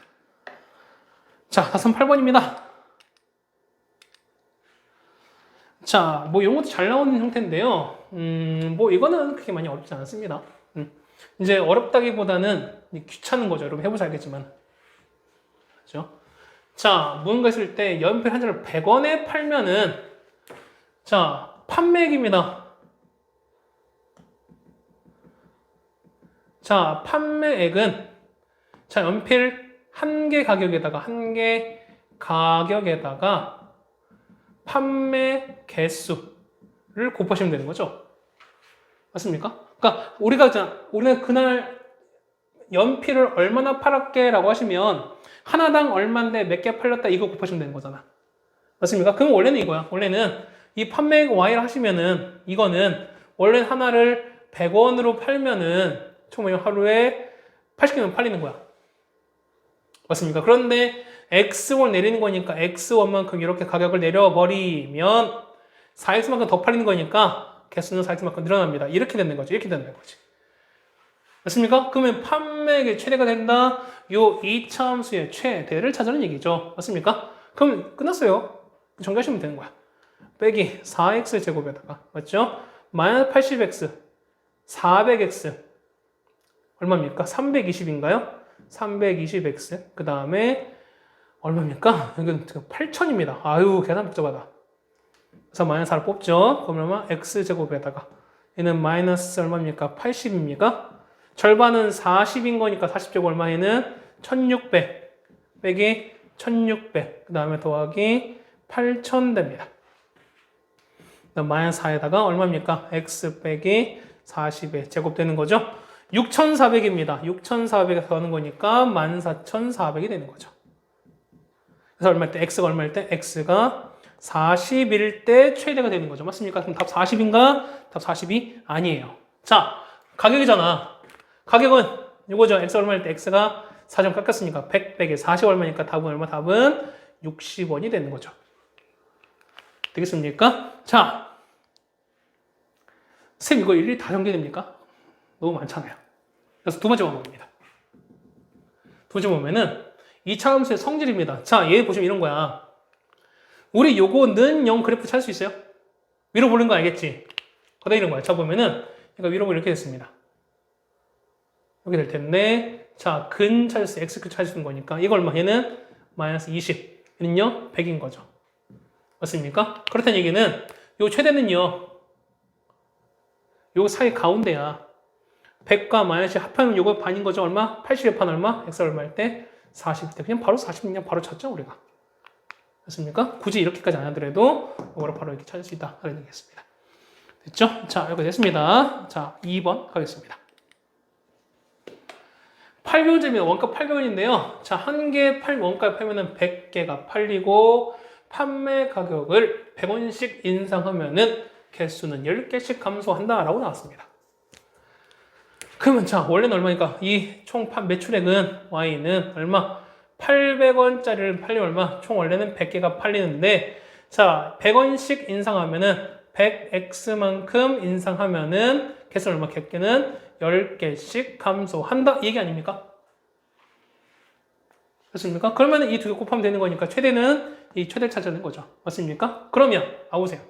자, 438번입니다. 자, 뭐 이런 것도 잘 나오는 형태인데요. 뭐 이거는 그렇게 많이 어렵지 않습니다. 이제 어렵다기보다는 귀찮은 거죠. 여러분 해보셔야 알겠지만. 그렇죠? 자, 무언가 있을 때 연필 한 장을 100원에 팔면은 자, 판매액입니다. 자, 판매액은 자, 연필 한 개 가격에다가 판매 개수를 곱하시면 되는 거죠. 맞습니까? 그러니까 우리는 그날 연필을 얼마나 팔았게라고 하시면 하나당 얼마인데 몇 개 팔렸다 이거 곱하시면 되는 거잖아. 맞습니까? 그럼 원래는 이거야. 원래는 이 판매액 Y를 하시면은 이거는 원래 하나를 100원으로 팔면은 총 하루에 80개면 팔리는 거야. 맞습니까? 그런데 X1 내리는 거니까 X1만큼 이렇게 가격을 내려버리면 4X만큼 더 팔리는 거니까 개수는 4X만큼 늘어납니다. 이렇게 되는 거지. 이렇게 되는 거지. 맞습니까? 그러면 판매액의 최대가 된다. 요 이차 함수의 최대를 찾으는 얘기죠. 맞습니까? 그럼 끝났어요. 정리하시면 되는 거야. 빼기 4x 제곱에다가 맞죠? 마이너스 80x 400x 얼마입니까? 320인가요? 320x 그 다음에 얼마입니까? 여기는 8000입니다. 아유 계산 복잡하다. 그래서 마이너스 4를 뽑죠. 그러면 x제곱에다가 얘는 마이너스 얼마입니까? 80입니까? 절반은 40인 거니까 40제곱 얼마에는 1600 빼기 1600 그 다음에 더하기 8000 됩니다. 그다음 마이너스 4에다가 얼마입니까? x 빼기 40에 제곱되는 거죠. 6400입니다. 6400에서 하는 거니까 14400이 되는 거죠. 그래서 얼마일 때? x가 얼마일 때? x가 40일 때 최대가 되는 거죠. 맞습니까? 그럼 답 40인가? 답 40이 아니에요. 자, 가격이잖아. 가격은 이거죠. x 얼마일 때? x가 4점 깎였으니까 100 빼기 40 얼마니까 답은 얼마? 답은 60원이 되는 거죠. 되겠습니까? 자, 쌤 이거 일일이 다 전개됩니까? 너무 많잖아요. 그래서 두 번째 방법입니다. 두 번째 보면은 2차 함수의 성질입니다. 자, 얘 보시면 이런 거야. 우리 요거는 0 그래프 찾을 수 있어요? 위로 보는 거 알겠지? 거다 이런 거야. 자, 보면은 얘가 위로 이렇게 됐습니다. 이렇게 될 텐데 자, 근 찾을 수, x 찾을 수 있는 거니까 이거 얼마? 얘는 마이너스 20. 얘는요? 100인 거죠. 맞습니까? 그렇다는 얘기는 요 최대는요. 요 사이 가운데야. 100과 마이너스 합하면 요거 반인 거죠. 얼마? 80의 반 얼마? x 얼마일 때? 40대. 그냥 바로 40냥 바로 찾죠, 우리가. 됐습니까? 굳이 이렇게까지 안 하더라도 요거를 바로 이렇게 찾을 수 있다. 라는 얘기겠습니다. 됐죠? 자, 이렇게 됐습니다. 자, 2번 가겠습니다. 8교원제입니다. 원가 8교원인데요. 자, 한 개 원가에 팔면은 100개가 팔리고 판매 가격을 100원씩 인상하면은 개수는 10개씩 감소한다라고 나왔습니다. 그러면 자, 원래는 얼마니까? 이 총 매출액은 Y는 얼마? 800원짜리를 팔리면 얼마? 총 원래는 100개가 팔리는데 자, 100원씩 인상하면은 100X만큼 인상하면은 개수는 얼마? 개수는 10개씩 감소한다. 이 얘기 아닙니까? 그렇습니까? 그러면 이 두 개 곱하면 되는 거니까 최대는 이 최대를 찾아내는 거죠. 맞습니까? 그러면 보세요.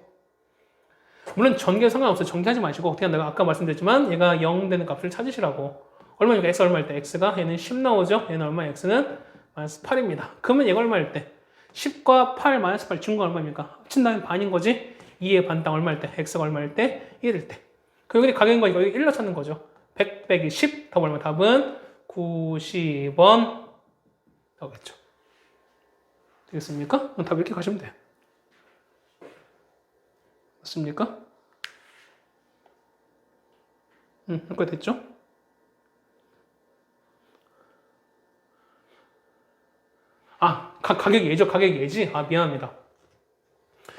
물론 전개 상관없어요. 전개하지 마시고 그냥 내가 아까 말씀드렸지만 얘가 0 되는 값을 찾으시라고. 얼마니까 x 얼마일 때 x가 얘는 10 나오죠. 얘는 얼마? x는 마이너스 8입니다. 그러면 얘가 얼마일 때? 10과 8 마이너스 8 중과 얼마입니까? 합친다면 반인 거지. 2의 반당 얼마일 때? x가 얼마일 때? 1일 때. 그럼 여기 가격인 거니까 여기 1로 찾는 거죠. 100 빼기 10 답 얼마? 답은 90원 나오겠죠. 되겠습니까? 그럼 답 이렇게 가시면 돼요. 맞습니까? 이렇게 됐죠? 가격 예죠. 가격 예지. 미안합니다.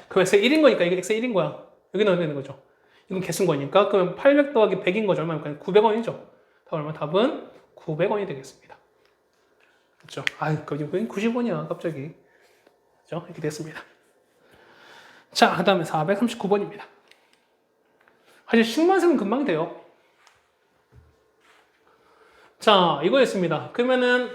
그 x 1인 거니까 이게 x 1인 거야. 여기 넣어야 되는 거죠. 이건 개수인 거니까 그럼 800 더하기 100인 거죠. 얼마입니까? 900원이죠. 답 얼마? 답은 900원이 되겠습니다. 그렇죠? 그건 90원이야. 갑자기. 그렇죠? 이렇게 됐습니다. 자, 그 다음에 439번입니다. 사실 식만세는 금방 돼요. 자, 이거였습니다. 그러면은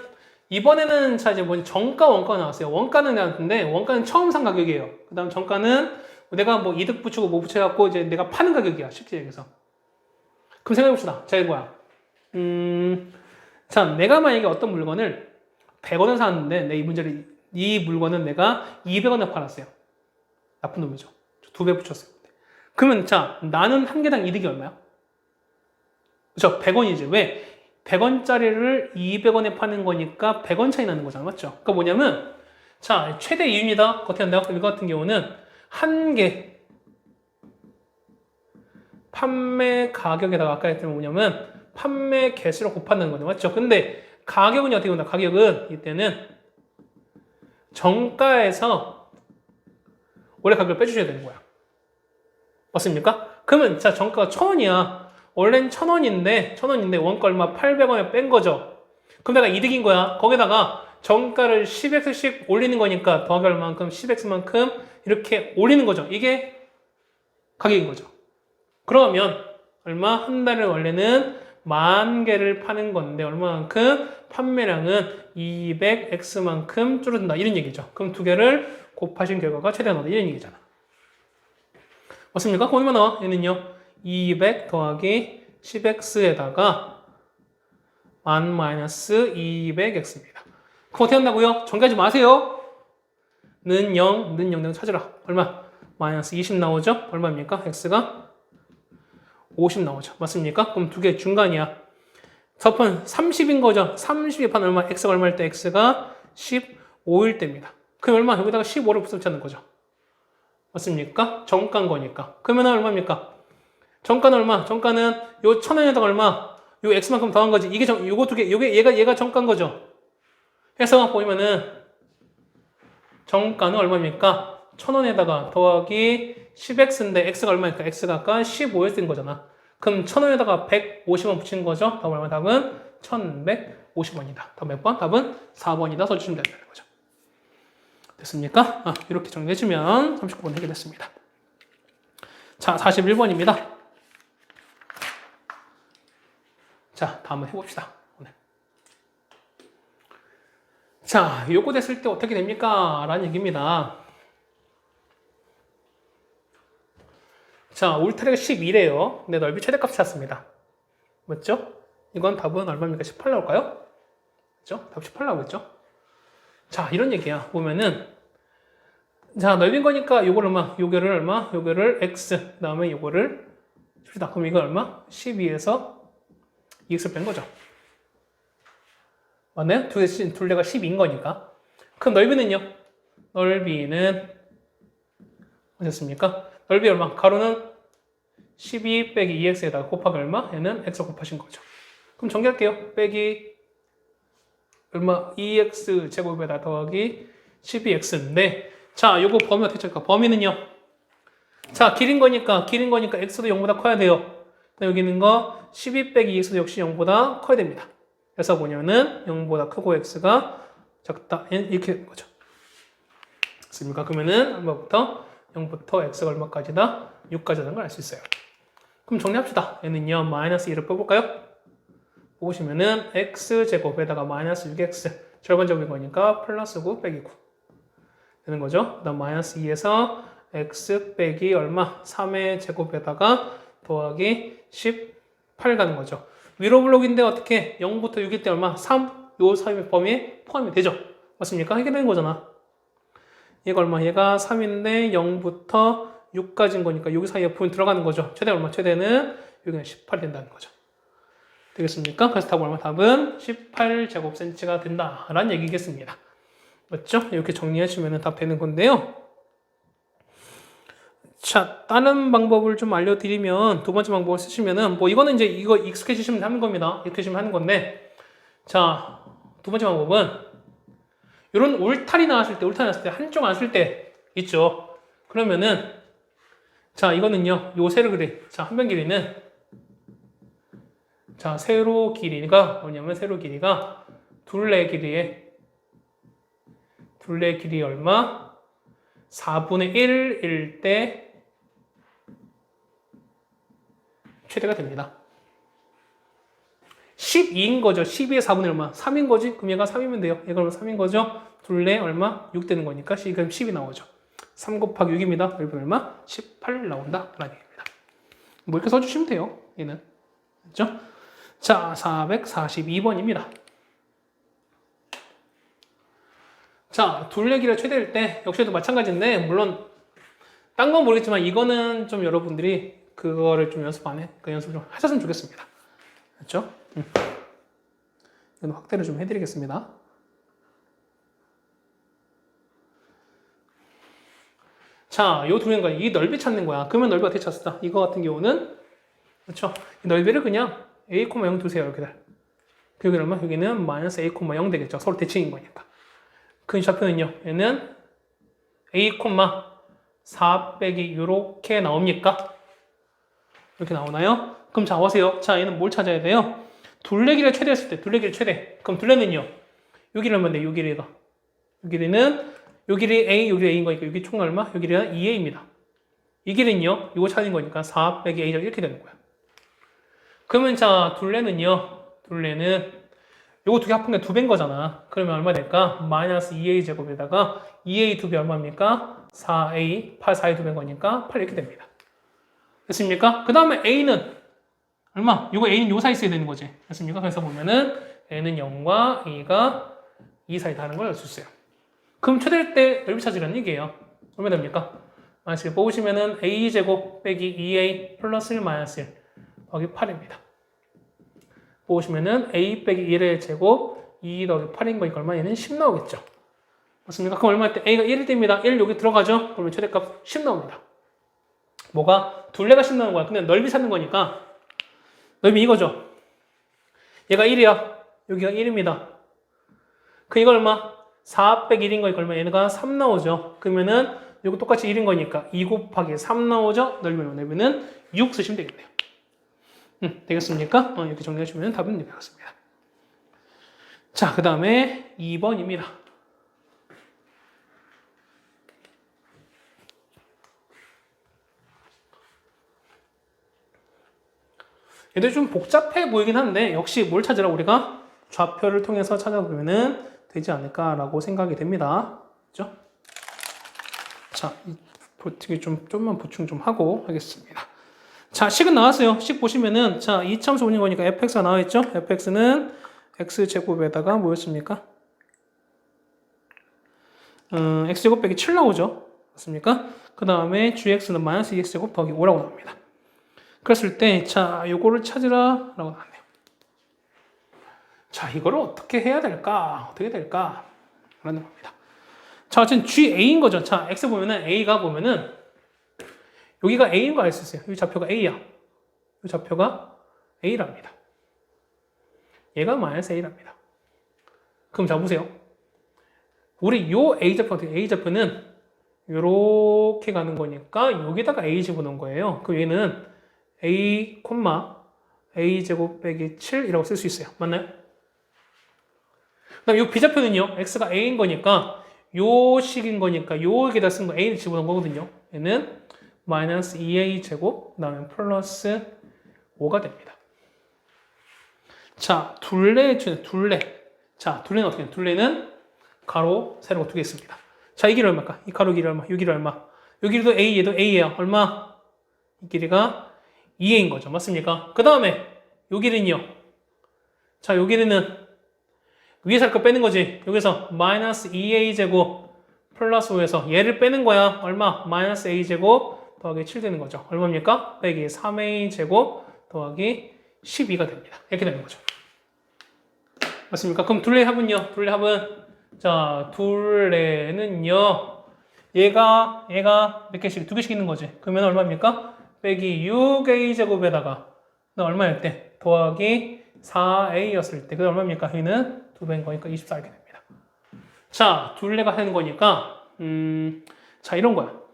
이번에는 자 이제 정가 원가가 나왔어요. 원가는 나왔는데 원가는 처음 산 가격이에요. 그 다음 정가는 내가 뭐 이득 붙이고 뭐 붙여갖고 이제 내가 파는 가격이야. 쉽게 얘기해서. 그럼 생각해봅시다. 자, 이거야. 자, 내가 만약에 어떤 물건을 100원에 샀는데 이 물건은 내가 200원에 팔았어요. 나쁜 놈이죠. 2배 붙였어요. 그러면 자, 나는 한 개당 이득이 얼마야? 그렇죠? 100원이지. 왜? 100원짜리를 200원에 파는 거니까 100원 차이 나는 거잖아. 맞죠? 그러니까 뭐냐면 자, 최대 이윤이다. 이거 같은 경우는 한 개 판매 가격에다가 아까 했던 뭐냐면 판매 개수를 곱한다는 거죠. 맞죠? 근데 가격은 어떻게 본다? 가격은 이때는 정가에서 원래 가격을 빼주셔야 되는 거야. 맞습니까? 그러면 자, 정가가 1000원이야. 원래는 1000원인데 원가 얼마? 800원에 뺀 거죠. 그럼 내가 이득인 거야. 거기다가 정가를 10x씩 올리는 거니까 더하기 얼마만큼 10x만큼 이렇게 올리는 거죠. 이게 가격인 거죠. 그러면 얼마? 한 달에 원래는 10,000개를 파는 건데 얼마만큼? 판매량은 200x만큼 줄어든다. 이런 얘기죠. 그럼 두 개를 곱하신 결과가 최대한 얻어. 이런 얘기잖아. 맞습니까? 그럼 얼마 나와? 얘는요. 200 더하기 10x에다가 만 마이너스 200x입니다. 그거 어떻게 한다고요? 정리하지 마세요. 는 0, 는 0 찾으라. 얼마? 마이너스 20 나오죠? 얼마입니까? x가 50 나오죠. 맞습니까? 그럼 두 개 중간이야. 서편 30인 거죠. 30의 판 얼마? x가 얼마일 때? x가 15일 때입니다. 그럼 얼마? 여기다가 15를 붙여놓는 거죠. 맞습니까? 정가인 거니까. 그러면 얼마입니까? 정가는 얼마? 정가는 요 1,000원에다가 얼마? 요 x만큼 더한 거지. 이게 요거 두 개, 얘가 정가인 거죠. 해서 보면은 정가는 얼마입니까? 1,000원에다가 더하기 10x인데 x가 얼마니까? x가 아까 15였던 거잖아. 그럼 1,000원에다가 150원 붙인 거죠. 답은 얼마? 답은 1,150원이다. 답 몇 번? 답은 4번이다. 써주시면 된다는 거죠. 됐습니까? 이렇게 정리해주면 39번 해결됐습니다. 자, 41번입니다. 자, 다음은 해봅시다. 오늘. 자, 요거 됐을 때 어떻게 됩니까? 라는 얘기입니다. 자, 울타리가 12래요. 근데 넓이 최대값 찾았습니다. 맞죠? 이건 답은 얼마입니까? 18 나올까요? 그죠? 답 18 나오겠죠? 자, 이런 얘기야. 보면은, 자, 넓인 거니까 요걸 얼마? 요거를 얼마? 요거를 x. 그 다음에 요거를 줍시다. 그럼 이거 얼마? 12에서 2x를 뺀 거죠. 맞나요? 둘레가 12인 거니까. 그럼 넓이는요? 넓이는, 어떻습니까? 넓이 얼마? 가로는 12 빼기 2x에다가 곱하기 얼마? 얘는 x 곱하신 거죠. 그럼 정리할게요. 빼기 얼마? 2x 제곱에다 더하기 12x인데 자, 요거 범위 어떻게 찰까? 범위는요. 자, 길인 거니까 x도 0보다 커야 돼요. 여기 있는 거 12 빼기 2x도 역시 0보다 커야 됩니다. 그래서 뭐냐면은 0보다 크고 x가 작다. 이렇게 되는 거죠. 됐습니까? 그러면은 얼마부터? 0부터 x가 얼마까지다? 6까지라는 걸 알 수 있어요. 그럼 정리합시다. 얘는요, 마이너스 2를 빼볼까요? 보시면은 x제곱에다가 마이너스 6x 절반적인 거니까 플러스 9 빼기 9 되는 거죠. 그 다음 마이너스 2에서 x 빼기 얼마? 3의 제곱에다가 더하기 18 가는 거죠. 위로 블록인데 어떻게? 0부터 6일 때 얼마? 3? 요 사이의 범위에 포함이 되죠. 맞습니까? 이게 되는 거잖아. 얘가 얼마? 얘가 3인데 0부터 6까지인 거니까 여기 사이에 부분 들어가는 거죠. 최대 얼마? 최대는 여기는 18이 된다는 거죠. 되겠습니까? 그래서 답은 얼마? 답은 18제곱cm가 된다라는 얘기겠습니다. 맞죠? 이렇게 정리하시면 답 되는 건데요. 자, 다른 방법을 좀 알려드리면 두 번째 방법을 쓰시면은 뭐 이거는 이제 이거 익숙해지시면 하는 겁니다. 이렇게 하시면 하는 건데 자, 두 번째 방법은 이런 울타리 나왔을 때 한쪽 안 쓸 때 있죠. 그러면은 자, 이거는요. 요 세로 길이. 자, 한 변 길이는 자, 세로 길이가 뭐냐면 세로 길이가 둘레 길이 얼마? 4분의 1일 때 최대가 됩니다. 12인 거죠. 12의 4분의 얼마? 3인 거지? 그럼 얘가 3이면 돼요. 얘가 그러면 3인 거죠. 둘레 얼마? 6 되는 거니까 그럼 10이 나오죠. 3 곱하기 6입니다. 넓은 얼마? 18 나온다. 라는 얘기입니다. 뭐 이렇게 써주시면 돼요. 얘는. 그렇죠? 자, 442번입니다. 자, 둘레 길이가 최대일 때 역시도 마찬가지인데 물론 딴 건 모르겠지만 이거는 좀 여러분들이 그거를 좀 연습 안 해. 그 연습 좀 하셨으면 좋겠습니다. 그렇죠? 이건 확대를 좀 해드리겠습니다. 자, 요 둘레인 거야. 이 넓이 찾는 거야. 그러면 넓이 어떻게 찾았다? 이거 같은 경우는 그렇죠? 이 넓이를 그냥 a,0 두세요. 이렇게들. 여기는 얼마? 여기는 마이너스 a,0 되겠죠. 서로 대칭인 거니까. 그 좌표는요. 얘는 a,4 빼기 이렇게 나옵니까? 이렇게 나오나요? 그럼 자, 보세요. 자, 얘는 뭘 찾아야 돼요? 둘레 길이가 최대였을 때, 둘레 길이 최대. 그럼 둘레는요. 요 길이 얼마인데, 요 길이가. 요 길이는, 요 길이 A, 요 길이 A인 거니까, 여기 총 얼마? 요 길이가 2A입니다. 이 길은요, 이거 찾은 거니까 4 빼기 A 이렇게 되는 거야. 그러면 자, 둘레는 요거 두 개 합한 게 2배인 거잖아. 그러면 얼마 될까? 마이너스 2a 제곱에다가 2a 2배 얼마입니까? 4a, 8, 4a 2배인 거니까 8 이렇게 됩니다. 됐습니까? 그 다음에 a는 얼마? 요거 a는 요 사이 있어야 되는 거지. 됐습니까? 그래서 보면은 a는 0과 a가 2 사이 다는 걸 알 수 있어요. 그럼 최대일 때 넓이 찾으라는 얘기예요. 얼마 됩니까? 마이너스 1 뽑으시면은 a 제곱 빼기 2a 플러스 1 마이너스 1 더하기 8입니다. 보시면은 a 빼기 1의 제곱 2 더하기 8인 거니까 얼마? 얘는 10 나오겠죠. 맞습니까? 그럼 얼마 때 a가 1이 됩니다. 1 여기 들어가죠? 그러면 최대값 10 나옵니다. 뭐가? 둘레가 10 나오는 거야. 근데 넓이 찾는 거니까 넓이 이거죠. 얘가 1이야. 여기가 1입니다. 그 이거 얼마? 4 빼기 1인 거니까 얼마? 얘가 3 나오죠. 그러면은 이거 똑같이 1인 거니까 2 곱하기 3 나오죠? 넓이는 6 쓰시면 되겠네요. 되겠습니까? 이렇게 정리해주면 답은 이렇게 되겠습니다. 자, 그 다음에 2번입니다. 얘들 좀 복잡해 보이긴 한데 역시 뭘 찾으라 우리가 좌표를 통해서 찾아보면은 되지 않을까라고 생각이 됩니다. 그죠? 자, 버티기 좀만 보충 좀 하고 하겠습니다. 자, 식은 나왔어요. 식 보시면은 자, 이차함수 오는 거니까 fx가 나와있죠? fx는 x제곱에다가 뭐였습니까? x제곱 빼기 7 나오죠? 맞습니까? 그 다음에 gx는 마이너스 2x제곱 더하기 5라고 나옵니다. 그랬을 때 자, 요거를 찾으라 라고 나왔네요. 자, 이거를 어떻게 해야 될까? 어떻게 될까? 라는 겁니다. 자, 어쨌든 GA인 거죠. 자, X 보면은 A가 보면은 여기가 A인 거 알 수 있어요. 이 좌표가 A야. 이 좌표가 A랍니다. 얘가 마이너스 A랍니다. 그럼 자, 보세요. 우리 요 A좌표, A좌표는 요렇게 가는 거니까 여기다가 A 집어넣은 거예요. 그럼 얘는 A, A제곱 빼기 7이라고 쓸 수 있어요. 맞나요? 그 다음 요 B좌표는요. X가 A인 거니까 요 식인 거니까 여기다 쓴 거 A를 집어넣은 거거든요. 얘는 마이너스 2A 제곱, 그 다음에 플러스 5가 됩니다. 자, 둘레. 자, 둘레는 어떻게 해요? 둘레는 가로, 세로가 2개 있습니다. 자, 이 길이 얼마일까? 이 가로 길이 얼마? 이 길이 얼마? 이 길이도 A, 얘도 A예요. 얼마? 이 길이가 2A인 거죠. 맞습니까? 그 다음에 이 길이는요. 자, 이 길이는 위에서 할 거 빼는 거지. 여기서 마이너스 2A 제곱 플러스 5에서 얘를 빼는 거야. 얼마? 마이너스 A 제곱 더하기 7 되는 거죠. 얼마입니까? 빼기 3A 제곱 더하기 12가 됩니다. 이렇게 되는 거죠. 맞습니까? 그럼 둘레 합은요? 둘레 합은 자, 둘레는요. 얘가 몇 개씩? 2개씩 있는 거지. 그러면 얼마입니까? 빼기 6A 제곱에다가 얼마일 때? 더하기 4A였을 때. 그게 얼마입니까? 얘는 2배인 거니까 24 이렇게 됩니다. 자, 둘레가 하는 거니까 자, 이런 거야.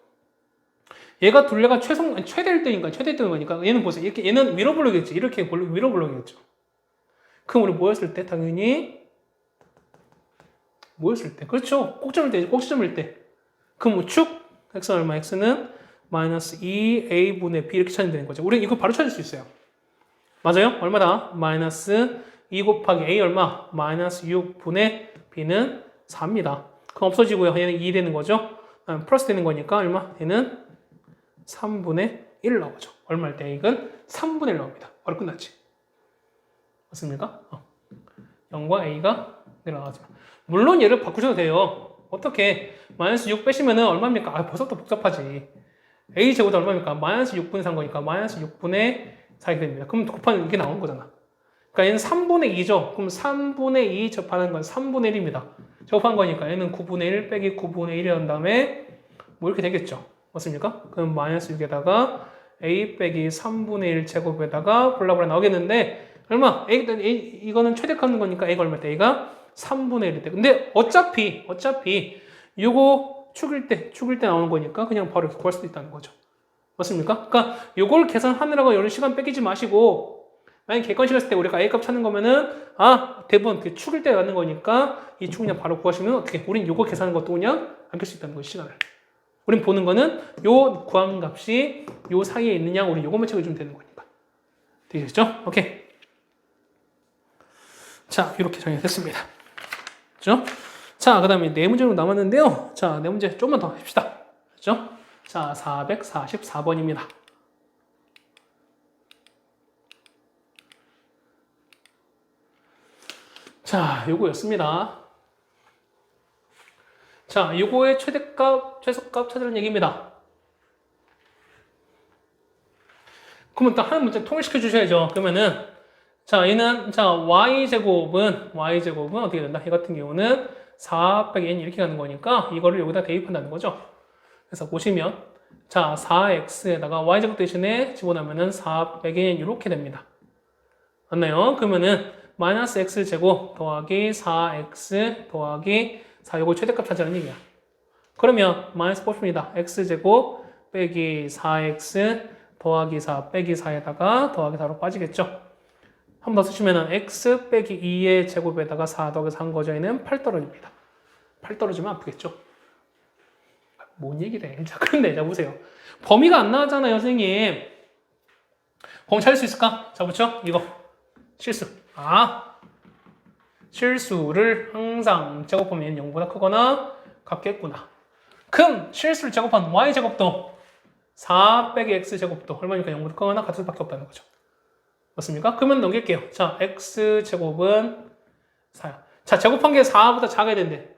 얘가 둘레가 최대일 때니까 얘는 보세요. 이렇게 얘는 위로 불러겠지. 이렇게 위로 불러겠죠. 그럼 우리 뭐였을 때? 당연히 뭐였을 때? 그렇죠. 꼭지점일 때. 그럼 우측 x는 얼마? x는 마이너스 2a분의 b 이렇게 찾으면 되는 거죠. 우리는 이거 바로 찾을 수 있어요. 맞아요? 얼마다? 마이너스 2 곱하기 a 얼마? 마이너스 6분의 b는 4입니다. 그럼 없어지고요. 얘는 2 되는 거죠. 플러스 되는 거니까 얼마? 얘는 3분의 1 나오죠. 얼마일 때 a는 3분의 1 나옵니다. 바로 끝났지. 맞습니까? 0과 a가 내려나가죠. 물론 얘를 바꾸셔도 돼요. 어떻게? 마이너스 6 빼시면은 얼마입니까? 벌써부터 복잡하지. a 제곱도 얼마입니까? 마이너스 6분의 3 거니까 마이너스 6분의 4이 됩니다. 그럼 곱하면 이게 나오는 거잖아. 그러니까 얘는 3분의 2죠. 그럼 3분의 2 접하는 건 3분의 1입니다. 접한 거니까 얘는 9분의 1 빼기 9분의 1이 한 다음에 뭐 이렇게 되겠죠. 맞습니까? 그럼 마이너스 6에다가 a 빼기 3분의 1 제곱에다가 볼라볼라 나오겠는데 얼마? 이거는 최대값는 거니까 a가 얼마 때? a가 3분의 1일 때. 근데 어차피 요거 축일 때 나오는 거니까 그냥 바로 이렇게 구할 수도 있다는 거죠. 맞습니까? 그러니까 요걸 계산하느라고 여러 시간 뺏기지 마시고 만약 객관식 했을 때 우리가 a값 찾는 거면은 대부분 그 축일 때 나는 거니까 이 축 그냥 바로 구하시면 어떻게? 우린 요거 계산하는 것도 그냥 안길 수 있다는 거죠. 시간을. 우린 보는 거는 요 구한 값이 요 사이에 있느냐 우리 요것만 체크해주면 되는 거니까. 되겠죠? 오케이. 자, 이렇게 정리가 됐습니다. 그죠? 자, 그 다음에 네 문제 정도 남았는데요. 자, 네 문제 조금만 더 합시다. 그죠? 자, 444번입니다. 자, 요거였습니다. 자, 요거의 최대값, 최소값 찾으는 얘기입니다. 그러면 딱 한 문제 통일시켜 주셔야죠. 그러면은, 자, 얘는, 자, y제곱은 어떻게 된다? 이 같은 경우는 4 빼기 n 이렇게 가는 거니까 이거를 여기다 대입한다는 거죠. 그래서 보시면, 자, 4x에다가 y제곱 대신에 집어넣으면은 4 빼기 n 이렇게 됩니다. 맞나요? 그러면은, 마이너스 x제곱 더하기 4x 더하기 4 요거 최대값 찾으라는 얘기야. 그러면 마이너스 뽑습니다. x제곱 빼기 4x 더하기 4 빼기 4에다가 더하기 4로 빠지겠죠. 한 번 더 쓰시면은 x 빼기 2의 제곱에다가 4 더하기 4한 거죠. 얘는 8 떨어집니다. 8 떨어지면 아프겠죠. 뭔 얘기를 해. 자, 그런데 자 보세요. 범위가 안 나왔잖아요, 선생님. 범위 찾을 수 있을까? 자, 그렇죠? 이거 실수. 실수를 항상 제곱하면 0보다 크거나 같겠구나. 그럼 실수를 제곱한 y제곱도 4 빼기 x제곱도 얼마니까 0보다 크거나 같을 수밖에 없다는 거죠. 맞습니까? 그러면 넘길게요. 자, x제곱은 4야. 자, 제곱한 게 4보다 작아야 된대.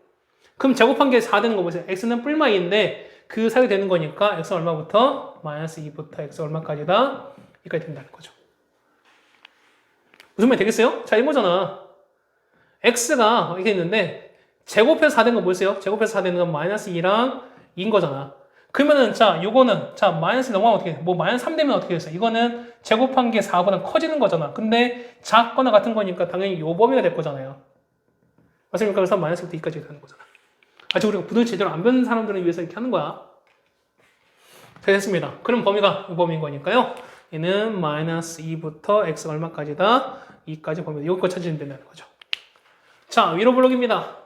그럼 제곱한 게 4 되는 거 보세요. x는 뿔마이인데 그 사이 되는 거니까 x 얼마부터? 마이너스 2부터 x 얼마까지다? 여기까지 된다는 거죠. 무슨 말 되겠어요? 자, 이거잖아. x가 이렇게 있는데 제곱해서 4 된 거 뭐였어요? 제곱해서 4 되는 건 마이너스 2랑 2인 거잖아. 그러면은 자, 요거는 자, 마이너스 넘어가면 어떻게 돼? 뭐 마이너스 3 되면 어떻게 됐어? 이거는 제곱한 게 4보다 커지는 거잖아. 근데 작거나 같은 거니까 당연히 요 범위가 될 거잖아요. 맞습니까? 그래서 마이너스 2부터 2까지 되는 거잖아. 아직 우리가 부등을 제대로 안 배운 사람들을 위해서 이렇게 하는 거야. 됐습니다. 그럼 범위가 이 범위인 거니까요. 얘는 마이너스 2부터 x가 얼마까지다? 2까지 범위다. 이거 찾으시면 된다는 거죠. 자, 위로 블록입니다.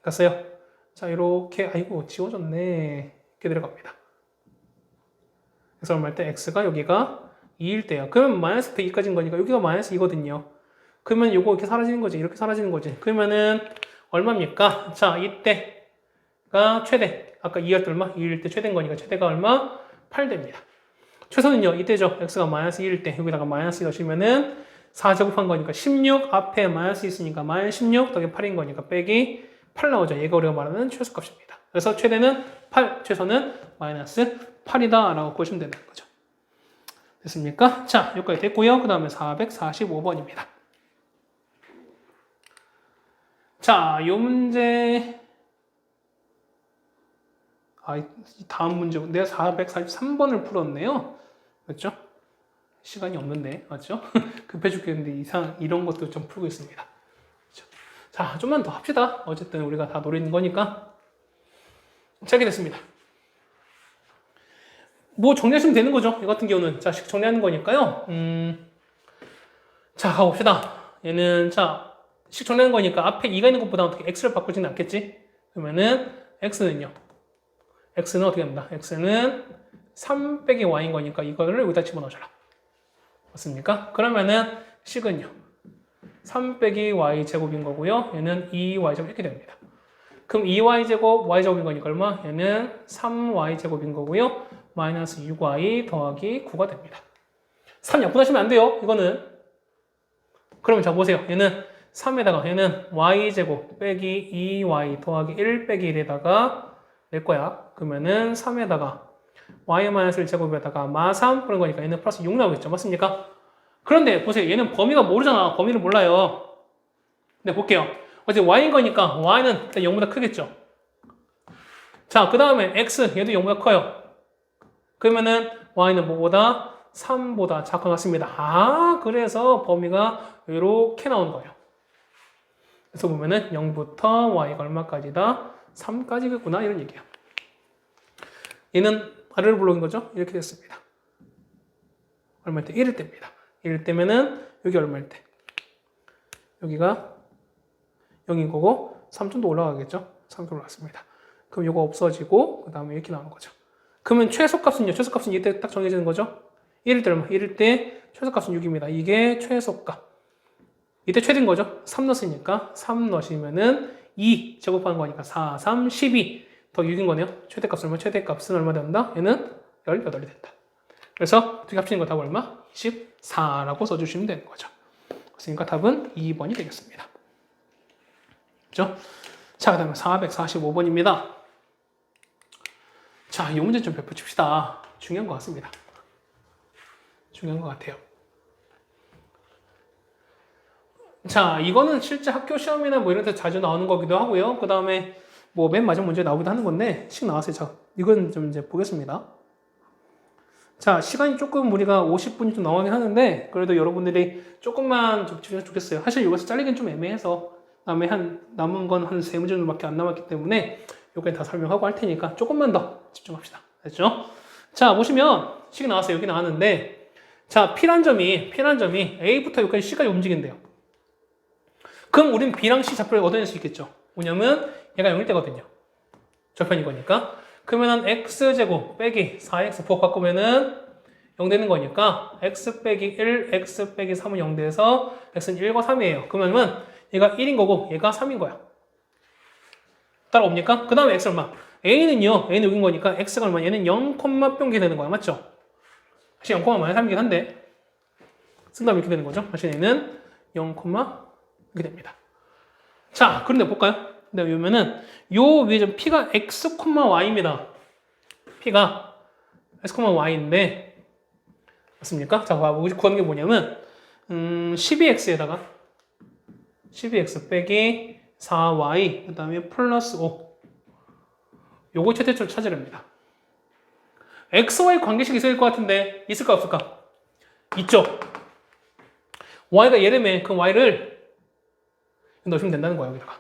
갔어요? 자, 이렇게, 아이고, 지워졌네. 이렇게 들어갑니다. 그래서 얼마일 때 x가 여기가 2일 때요. 그러면 마이너스 2까지인 거니까 여기가 마이너스 2거든요. 그러면 요거 이렇게 사라지는 거지. 이렇게 사라지는 거지. 그러면은 얼마입니까? 자, 이때가 최대. 아까 2할 때 얼마? 2일 때 최대인 거니까 최대가 얼마? 8 됩니다. 최소는요, 이때죠. x가 마이너스 2일 때 여기다가 마이너스 넣으시면은 4 제곱한 거니까 16 앞에 마이너스 있으니까 마이너스 16 더하기 8인 거니까 빼기 8 나오죠. 얘가 우리가 말하는 최소값입니다. 그래서 최대는 8, 최소는 마이너스 8이다 라고 보시면 되는 거죠. 됐습니까? 자, 여기까지 됐고요. 그 다음에 445번입니다. 자, 요 문제 다음 문제 내가 443번을 풀었네요. 그렇죠? 시간이 없는데, 맞죠? 급해 죽겠는데 이런 것도 좀 풀고 있습니다. 그렇죠? 자, 좀만 더 합시다. 어쨌든 우리가 다 노리는 거니까. 자, 이렇게 됐습니다. 뭐 정리하시면 되는 거죠. 이 같은 경우는. 자, 정리하는 거니까요. 자, 가봅시다. 얘는, 자, 식 정리하는 거니까 앞에 2가 있는 것보다 어떻게 x를 바꾸지는 않겠지? 그러면은 x는요. x는 어떻게 합니다. x는 3 빼기 y인 거니까 이거를 여기다 집어넣어줘라. 맞습니까? 그러면은 식은요. 3 빼기 y 제곱인 거고요. 얘는 2y 제곱 이렇게 됩니다. 그럼 2y 제곱 y 제곱인 거니까 얼마? 얘는 3y 제곱인 거고요. 마이너스 6y 더하기 9가 됩니다. 3 약분하시면 안 돼요. 이거는. 그러면 자 보세요. 얘는 3에다가 얘는 y 제곱 빼기 2y 더하기 1 빼기 1에다가 낼 거야. 그러면은 3에다가 y-1 제곱에다가 마3 그런 거니까 얘는 플러스 6 나오겠죠. 맞습니까? 그런데 보세요. 얘는 범위가 모르잖아. 범위를 몰라요. 근데 볼게요. 어제 y인 거니까 y는 일단 0보다 크겠죠. 자, 그 다음에 x 얘도 0보다 커요. 그러면은 y는 뭐보다? 3보다 작은 것 같습니다. 그래서 범위가 이렇게 나오는 거예요. 그래서 보면은 0부터 y가 얼마까지다? 3까지겠구나 이런 얘기야. 얘는 아래로 블록인 거죠? 이렇게 됐습니다. 얼마일 때? 1일 때입니다. 1일 때면은 여기 얼마일 때? 여기가 0인 거고 3점도 올라가겠죠? 3점 올라갔습니다. 그럼 이거 없어지고 그 다음에 이렇게 나오는 거죠. 그러면 최소값은요? 최소값은 이때 딱 정해지는 거죠? 1일 때 얼마? 1일 때 최소값은 6입니다. 이게 최소값. 이때 최대인 거죠. 3 넣었으니까 3 넣으시면은 2 제곱하는 거니까 4, 3, 12 더 6인 거네요. 최대값은 얼마? 최대값은 얼마 된다? 얘는 18이 된다. 그래서 두 개 합치는 거 답은 얼마? 24라고 써주시면 되는 거죠. 그러니까 답은 2번이 되겠습니다. 그죠? 자, 그 다음에 445번입니다. 자, 이 문제 좀 짚읍시다. 중요한 것 같습니다. 중요한 것 같아요. 자, 이거는 실제 학교 시험이나 뭐 이런 데 자주 나오는 거기도 하고요. 그 다음에 뭐 맨 마지막 문제에 나오기도 하는 건데, 식 나왔어요. 자, 이건 좀 이제 보겠습니다. 자, 시간이 조금 우리가 50분이 좀 나오긴 하는데, 그래도 여러분들이 조금만 좀 집중해서 좋겠어요. 사실 이것을 잘리긴 좀 애매해서, 남은 건 한 3문제 정도밖에 안 남았기 때문에, 여기까지 다 설명하고 할 테니까 조금만 더 집중합시다. 됐죠? 자, 보시면, 식 나왔어요. 여기 나왔는데, 자, P란 점이 A부터 여기까지 C까지 움직인대요. 그럼 우린 B랑 C 좌표를 얻어낼 수 있겠죠. 뭐냐면 얘가 0일 때거든요. 저편인 거니까. 그러면은 x제곱 빼기 4x 부호 바꾸면은 0 되는 거니까 x 빼기 1, x 빼기 3은 0 돼서 x는 1과 3이에요. 그러면은 얘가 1인 거고 얘가 3인 거야. 따라옵니까? 그 다음에 x 얼마? a는요. a는 6인 거니까 x가 얼마? 얘는 0,뿅 되는 거야. 맞죠? 사실 0,-3이긴 한데 쓴 다음에 이렇게 되는 거죠. 사실 얘는 0, 이렇게 됩니다. 자, 그런데 볼까요? 근데 보면은 요 위에 좀 P가 x, y입니다. P가 x, y인데 맞습니까? 자, 우리 구하는 게 뭐냐면 12x에다가 12x 빼기 4y 그 다음에 플러스 5 요거 최대치를 찾으랍니다. x, y 관계식 있을 것 같은데 있을까 없을까? 있죠. y가 얘라며 그럼 y를 넣으시면 된다는 거예요, 여기다가.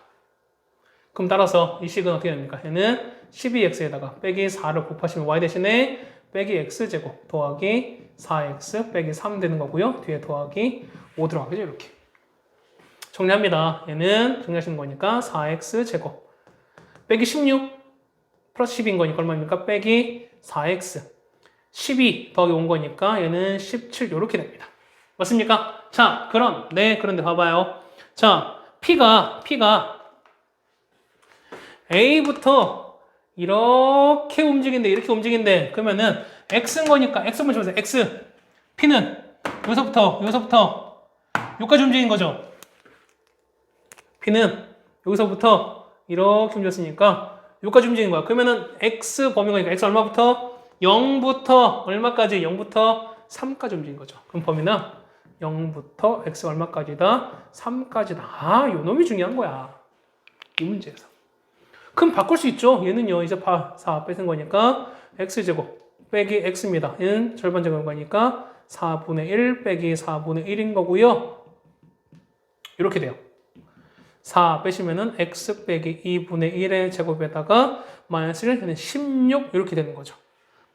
그럼 따라서 이 식은 어떻게 됩니까? 얘는 12x에다가 빼기 4를 곱하시면 y 대신에 빼기 x제곱 더하기 4x 빼기 3 되는 거고요. 뒤에 더하기 5 들어가겠죠, 이렇게. 정리합니다. 얘는 정리하시는 거니까 4x제곱 빼기 16 플러스 10인 거니까 얼마입니까? 빼기 4x 12 더하기 5인 거니까 얘는 17 이렇게 됩니다. 맞습니까? 자, 그런데 봐봐요. 자, P가 A부터 이렇게 움직인대. 그러면은 X인 거니까 X만 쳐보세요. X. P는 여기서부터 여기까지 움직인 거죠. P는 여기서부터 이렇게 움직였으니까 여기까지 움직인 거야. 그러면은 X 범위인 거니까 X 얼마부터? 0부터 얼마까지? 0부터 3까지 움직인 거죠. 그럼 범위는 0부터 x 얼마까지다? 3까지다. 아, 요 놈이 중요한 거야. 이 문제에서. 그럼 바꿀 수 있죠. 얘는요, 이제 4 뺏은 거니까 x제곱 빼기 x입니다. 얘는 절반 제곱인 거니까 4분의 1 빼기 4분의 1인 거고요. 이렇게 돼요. 4 빼시면은 x 빼기 2분의 1의 제곱에다가 마이너스 1, 얘는 16 이렇게 되는 거죠.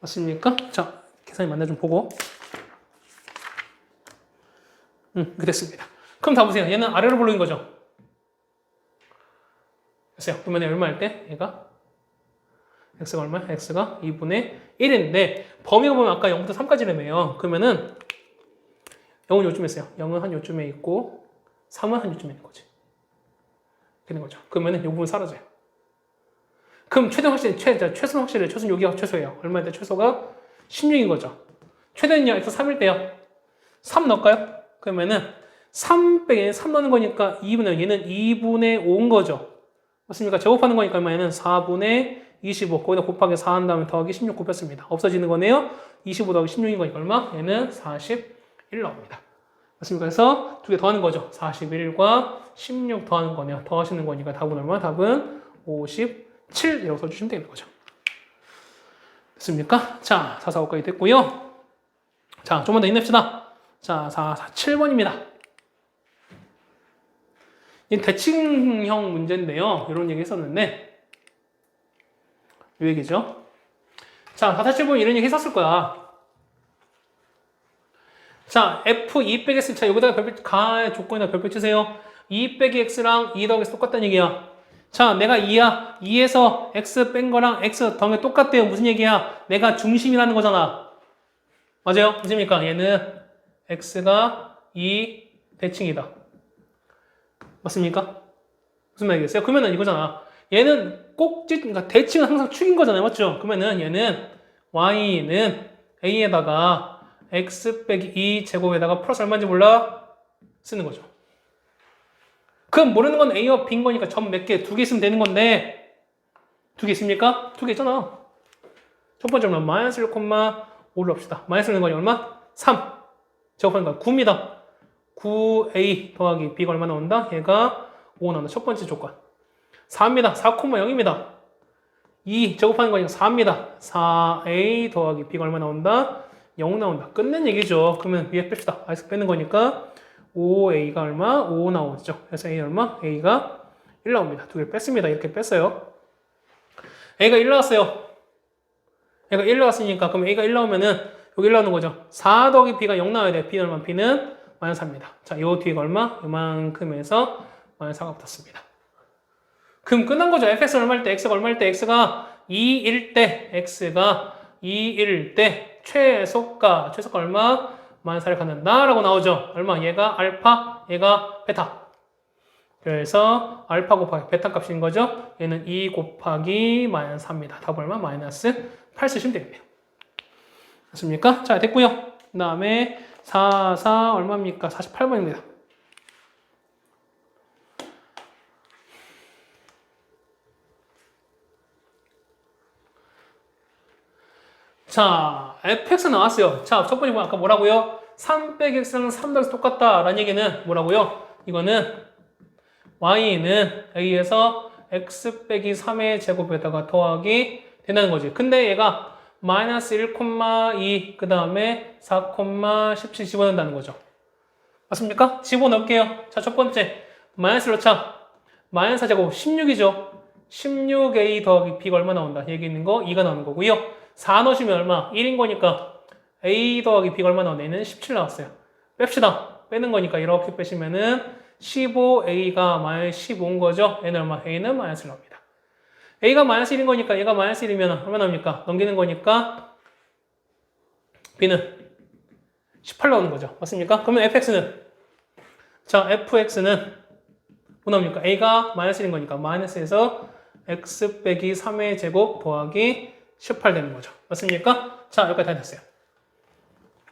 맞습니까? 자, 계산이 맞나 좀 보고. 이렇게 됐습니다. 그럼 다 보세요. 얘는 아래로 볼록인 거죠. 됐어요. 그러면 얼마 할 때? 얘가 x가 얼마야? x가 2분의 1인데 범위가 보면 아까 0부터 3까지라며요. 그러면은 0은 요쯤에 있어요. 0은 한 요쯤에 있고 3은 한 요쯤에 있는 거지. 이렇게 되는 거죠. 그러면은 이 부분 사라져요. 그럼 최소는 확실해. 최소는 여기가 최소예요. 얼마일 때 최소가 16인 거죠. 최대는요. x 3일 때요. 3 넣을까요? 그러면은 3 빼기 3 넣는 거니까 2분의 얘는 2분의 5인 거죠. 맞습니까? 제곱하는 거니까 얘는 4분의 25 거기다 곱하기 4 한 다음에 더하기 16 곱했습니다. 없어지는 거네요. 25 더하기 16인 거니까 얼마? 얘는 41 나옵니다. 맞습니까? 그래서 두 개 더하는 거죠. 41과 16 더하는 거네요. 더하시는 거니까 답은 얼마? 답은 57이라고 써주시면 되는 거죠. 됐습니까? 자, 4, 4, 5까지 됐고요. 자, 좀만 더 힘냅시다. 자, 447번입니다. 이 대칭형 문제인데요. 이런 얘기 했었는데, 이 얘기죠. 자, 447번 이런 얘기 했었을 거야. 자, F2 빼기 X. 자, 여기다가 가의 조건이나 별표 치세요. 2 빼기 X랑 2 더하기 X 똑같다는 얘기야. 자, 내가 2야. 2에서 X 뺀 거랑 X 더하기 똑같대요. 무슨 얘기야? 내가 중심이라는 거잖아. 맞아요? 맞습니까? 얘는 x가 2 대칭이다. 맞습니까? 무슨 말이겠어요? 그러면은 이거잖아. 얘는 꼭지, 그러니까 대칭은 항상 축인 거잖아요. 맞죠? 그러면은 얘는 y는 a에다가 x 빼기 2 제곱에다가 플러스 얼마인지 몰라? 쓰는 거죠. 그럼 모르는 건 a와 b인 거니까 점 몇 개? 2개 있으면 되는 건데 2개 있습니까? 2개 있잖아. 첫 번째 얼마? 마이너스 1,5를 합시다. 마이너스 1은 얼마? 3. 제곱하는 거 9입니다. 9a 더하기 b가 얼마 나온다? 얘가 5 나온다. 첫 번째 조건. 4입니다. 4,0입니다. 2 제곱하는 거니까 4입니다. 4a 더하기 b가 얼마 나온다? 0 나온다. 끝낸 얘기죠. 그러면 위에 뺍시다. 아이스 빼는 거니까 5a가 얼마? 5 나오죠. 그래서 a 얼마? a가 1 나옵니다. 두 개를 뺐습니다. 이렇게 뺐어요. a가 1 나왔어요. a가 1 나왔으니까 그럼 a가 1 나오면은 여기 1 나오는 거죠. 4 더하기 b가 0 나와야 돼. b는 얼마? b는 마이너스 4입니다. 자, 요 뒤가 얼마? 이만큼 해서 마이너스 4가 붙었습니다. 그럼 끝난 거죠. fx가 얼마일 때, x가 얼마일 때, x가 2일 때, x가 2일 때 최소가 얼마? 마이너스 4를 갖는다 라고 나오죠. 얼마? 얘가 알파, 얘가 베타. 그래서 알파 곱하기 베타 값인 거죠. 얘는 2 곱하기 마이너스 4입니다. 답 얼마? 마이너스 8 쓰시면 되겠네요. 맞습니까? 자, 됐고요. 그 다음에 4 얼마입니까? 48번입니다. 자, fx 나왔어요. 자, 첫 번째 뭐 아까 뭐라고요? 3 빼기 x는 3 더해서 똑같다 라는 얘기는 뭐라고요? 이거는 y는 a에서 x 빼기 3의 제곱에다가 더하기 된다는 거지. 근데 얘가 마이너스 1,2 그 다음에 4,17 집어넣는다는 거죠. 맞습니까? 집어넣을게요. 자, 첫 번째 마이너스 넣자. 마이너스 4제곱 16이죠. 16a 더하기 b가 얼마 나온다? 여기 있는 거 2가 나오는 거고요. 4 넣으시면 얼마? 1인 거니까 a 더하기 b가 얼마 나오나? 얘는 17 나왔어요. 뺍시다. 빼는 거니까 이렇게 빼시면은 15a가 마이너스 15인 거죠. 얘는 얼마? a는 마이너스 1 나옵니다. a가 마이너스 1인 거니까 얘가 마이너스 1이면 얼마 나옵니까? 넘기는 거니까 b는 18 나오는 거죠. 맞습니까? 그러면 fx는 자, fx는 뭐 나옵니까? a가 마이너스 1인 거니까 마이너스에서 x 빼기 3의 제곱 더하기 18 되는 거죠. 맞습니까? 자, 여기까지 다 됐어요.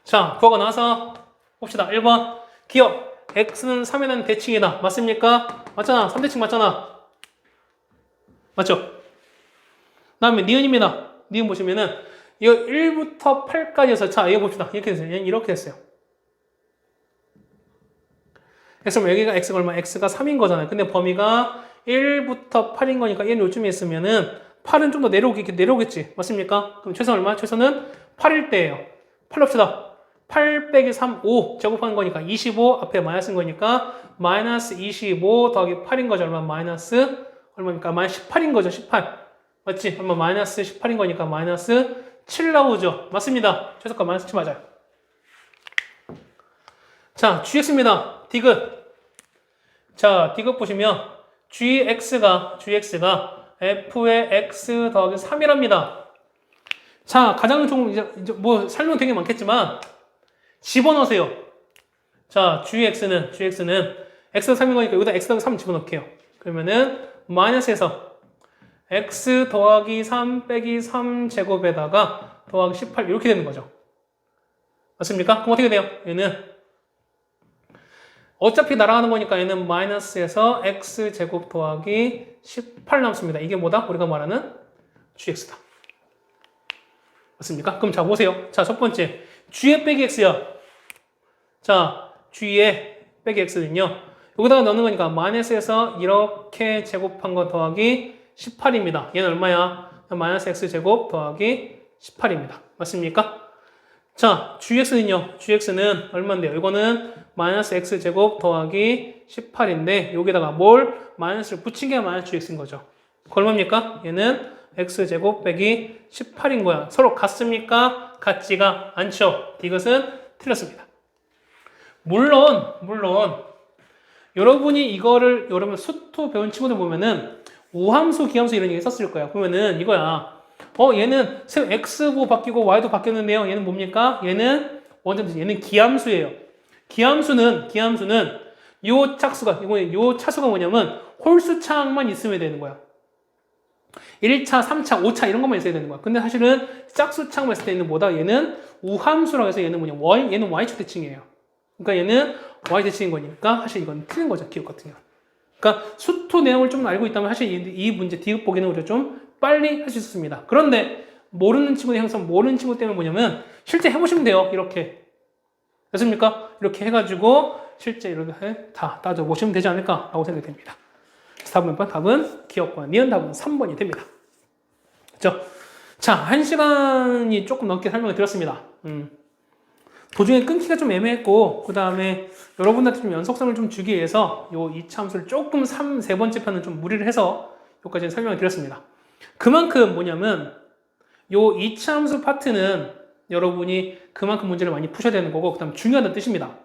자, 구호가 나와서 봅시다. 1번 기억 x는 3에 대한 대칭이다. 맞습니까? 맞잖아. 3대칭 맞잖아. 맞죠? 다음에 니은입니다. 니은 보시면은 이거 1부터 8까지여서 자, 이거 봅시다. 이렇게 됐어요. 이렇게 됐어요. x면 여기가 x가 얼마? x가 3인 거잖아요. 근데 범위가 1부터 8인 거니까 얘는 요쯤에 있으면은 8은 좀 더 내려오겠지. 맞습니까? 그럼 최소 얼마? 최소는 8일 때예요. 8 합시다. 8 빼기 3, 5 제곱하는 거니까 25 앞에 마이너스인 거니까 마이너스 25 더하기 8인 거죠. 얼마? 마이너스 얼마입니까? 마이너스 18인 거죠. 18. 맞지? 얼마? 마이너스 18인 거니까 마이너스 7 나오죠. 맞습니다. 최소값 마이너스 7 맞아요. 자, gx입니다. 디귿. 자, 디귿 보시면 gx가 f의 x 더하기 3이랍니다. 자, 가장 좀 이제 뭐 설명 되게 많겠지만 집어넣으세요. 자, gx는 x가 3인 거니까 여기다 x 더하기 3 집어넣을게요. 그러면은 마이너스에서 x 더하기 3 빼기 3 제곱에다가 더하기 18 이렇게 되는 거죠. 맞습니까? 그럼 어떻게 돼요? 얘는 어차피 날아가는 거니까 얘는 마이너스에서 x 제곱 더하기 18 남습니다. 이게 뭐다? 우리가 말하는 gx다. 맞습니까? 그럼 자 보세요. 자, 첫 번째 g의 빼기 x야. 자, g의 빼기 x는요. 여기다가 넣는 거니까 마이너스에서 이렇게 제곱한 거 더하기 18입니다. 얘는 얼마야? 마이너스 x 제곱 더하기 18입니다. 맞습니까? 자, gx는 얼마인데요? 이거는 마이너스 x 제곱 더하기 18인데 여기다가 뭘? 마이너스를 붙인 게 마이너스 gx인 거죠. 그 얼마입니까? 얘는 x 제곱 빼기 18인 거야. 서로 같습니까? 같지가 않죠. 이것은 틀렸습니다. 물론 여러분이 이거를 여러분 수토 배운 친구들 보면은 우함수, 기함수 이런 얘기 썼을 거야. 그러면은 이거야. 얘는 x도 바뀌고 y도 바뀌었는데요. 얘는 뭡니까? 얘는 기함수예요. 기함수는 요 차수가 뭐냐면 홀수차항만 있으면 되는 거야. 1차, 3차, 5차 이런 것만 있어야 되는 거야. 근데 사실은 짝수차항만 있을 때는 뭐다? 얘는 우함수라고 해서 얘는 얘는 y축 대칭이에요. 그러니까 얘는 y 대칭인 거니까 사실 이건 틀린 거죠. 기억 같은 경우. 그러니까 수토 내용을 좀 알고 있다면 사실 이 문제 디귿 보기는 우리가 좀 빨리 할 수 있습니다. 그런데 모르는 친구들 항상 모르는 친구 때문에 뭐냐면 실제 해보시면 돼요. 이렇게 됐습니까? 이렇게 해가지고 실제 이렇게 다 따져보시면 되지 않을까라고 생각이 됩니다. 답은 기억과 니은 답은 3번이 됩니다. 그렇죠? 자, 1시간이 조금 넘게 설명을 드렸습니다. 도중에 끊기가 좀 애매했고 그 다음에 여러분들한테 좀 연속성을 좀 주기 위해서 요 2차 함수를 조금 세 번째 편은 좀 무리를 해서 여기까지 설명을 드렸습니다. 그만큼 뭐냐면 요 2차 함수 파트는 여러분이 그만큼 문제를 많이 푸셔야 되는 거고 그 다음 중요하다는 뜻입니다.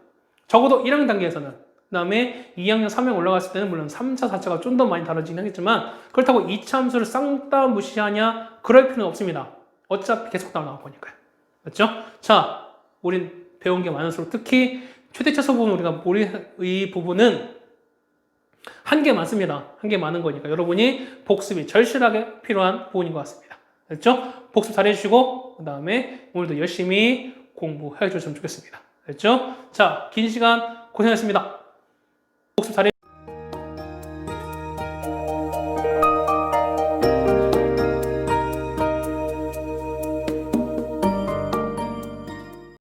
적어도 1학년 단계에서는 그 다음에 2학년 3학년 올라갔을 때는 물론 3차, 4차가 좀 더 많이 다르긴 하겠지만 그렇다고 2차 함수를 쌍따 무시하냐? 그럴 필요는 없습니다. 어차피 계속 나올 거니까요. 맞죠? 자, 우린 배운 게 많을수록 특히 최대차수 부분 이 부분은 한계 많습니다. 한계 많은 거니까 여러분이 복습이 절실하게 필요한 부분인 것 같습니다. 됐죠? 복습 잘 해주시고 그 다음에 오늘도 열심히 공부해 주셨으면 좋겠습니다. 됐죠? 자, 긴 시간 고생하셨습니다.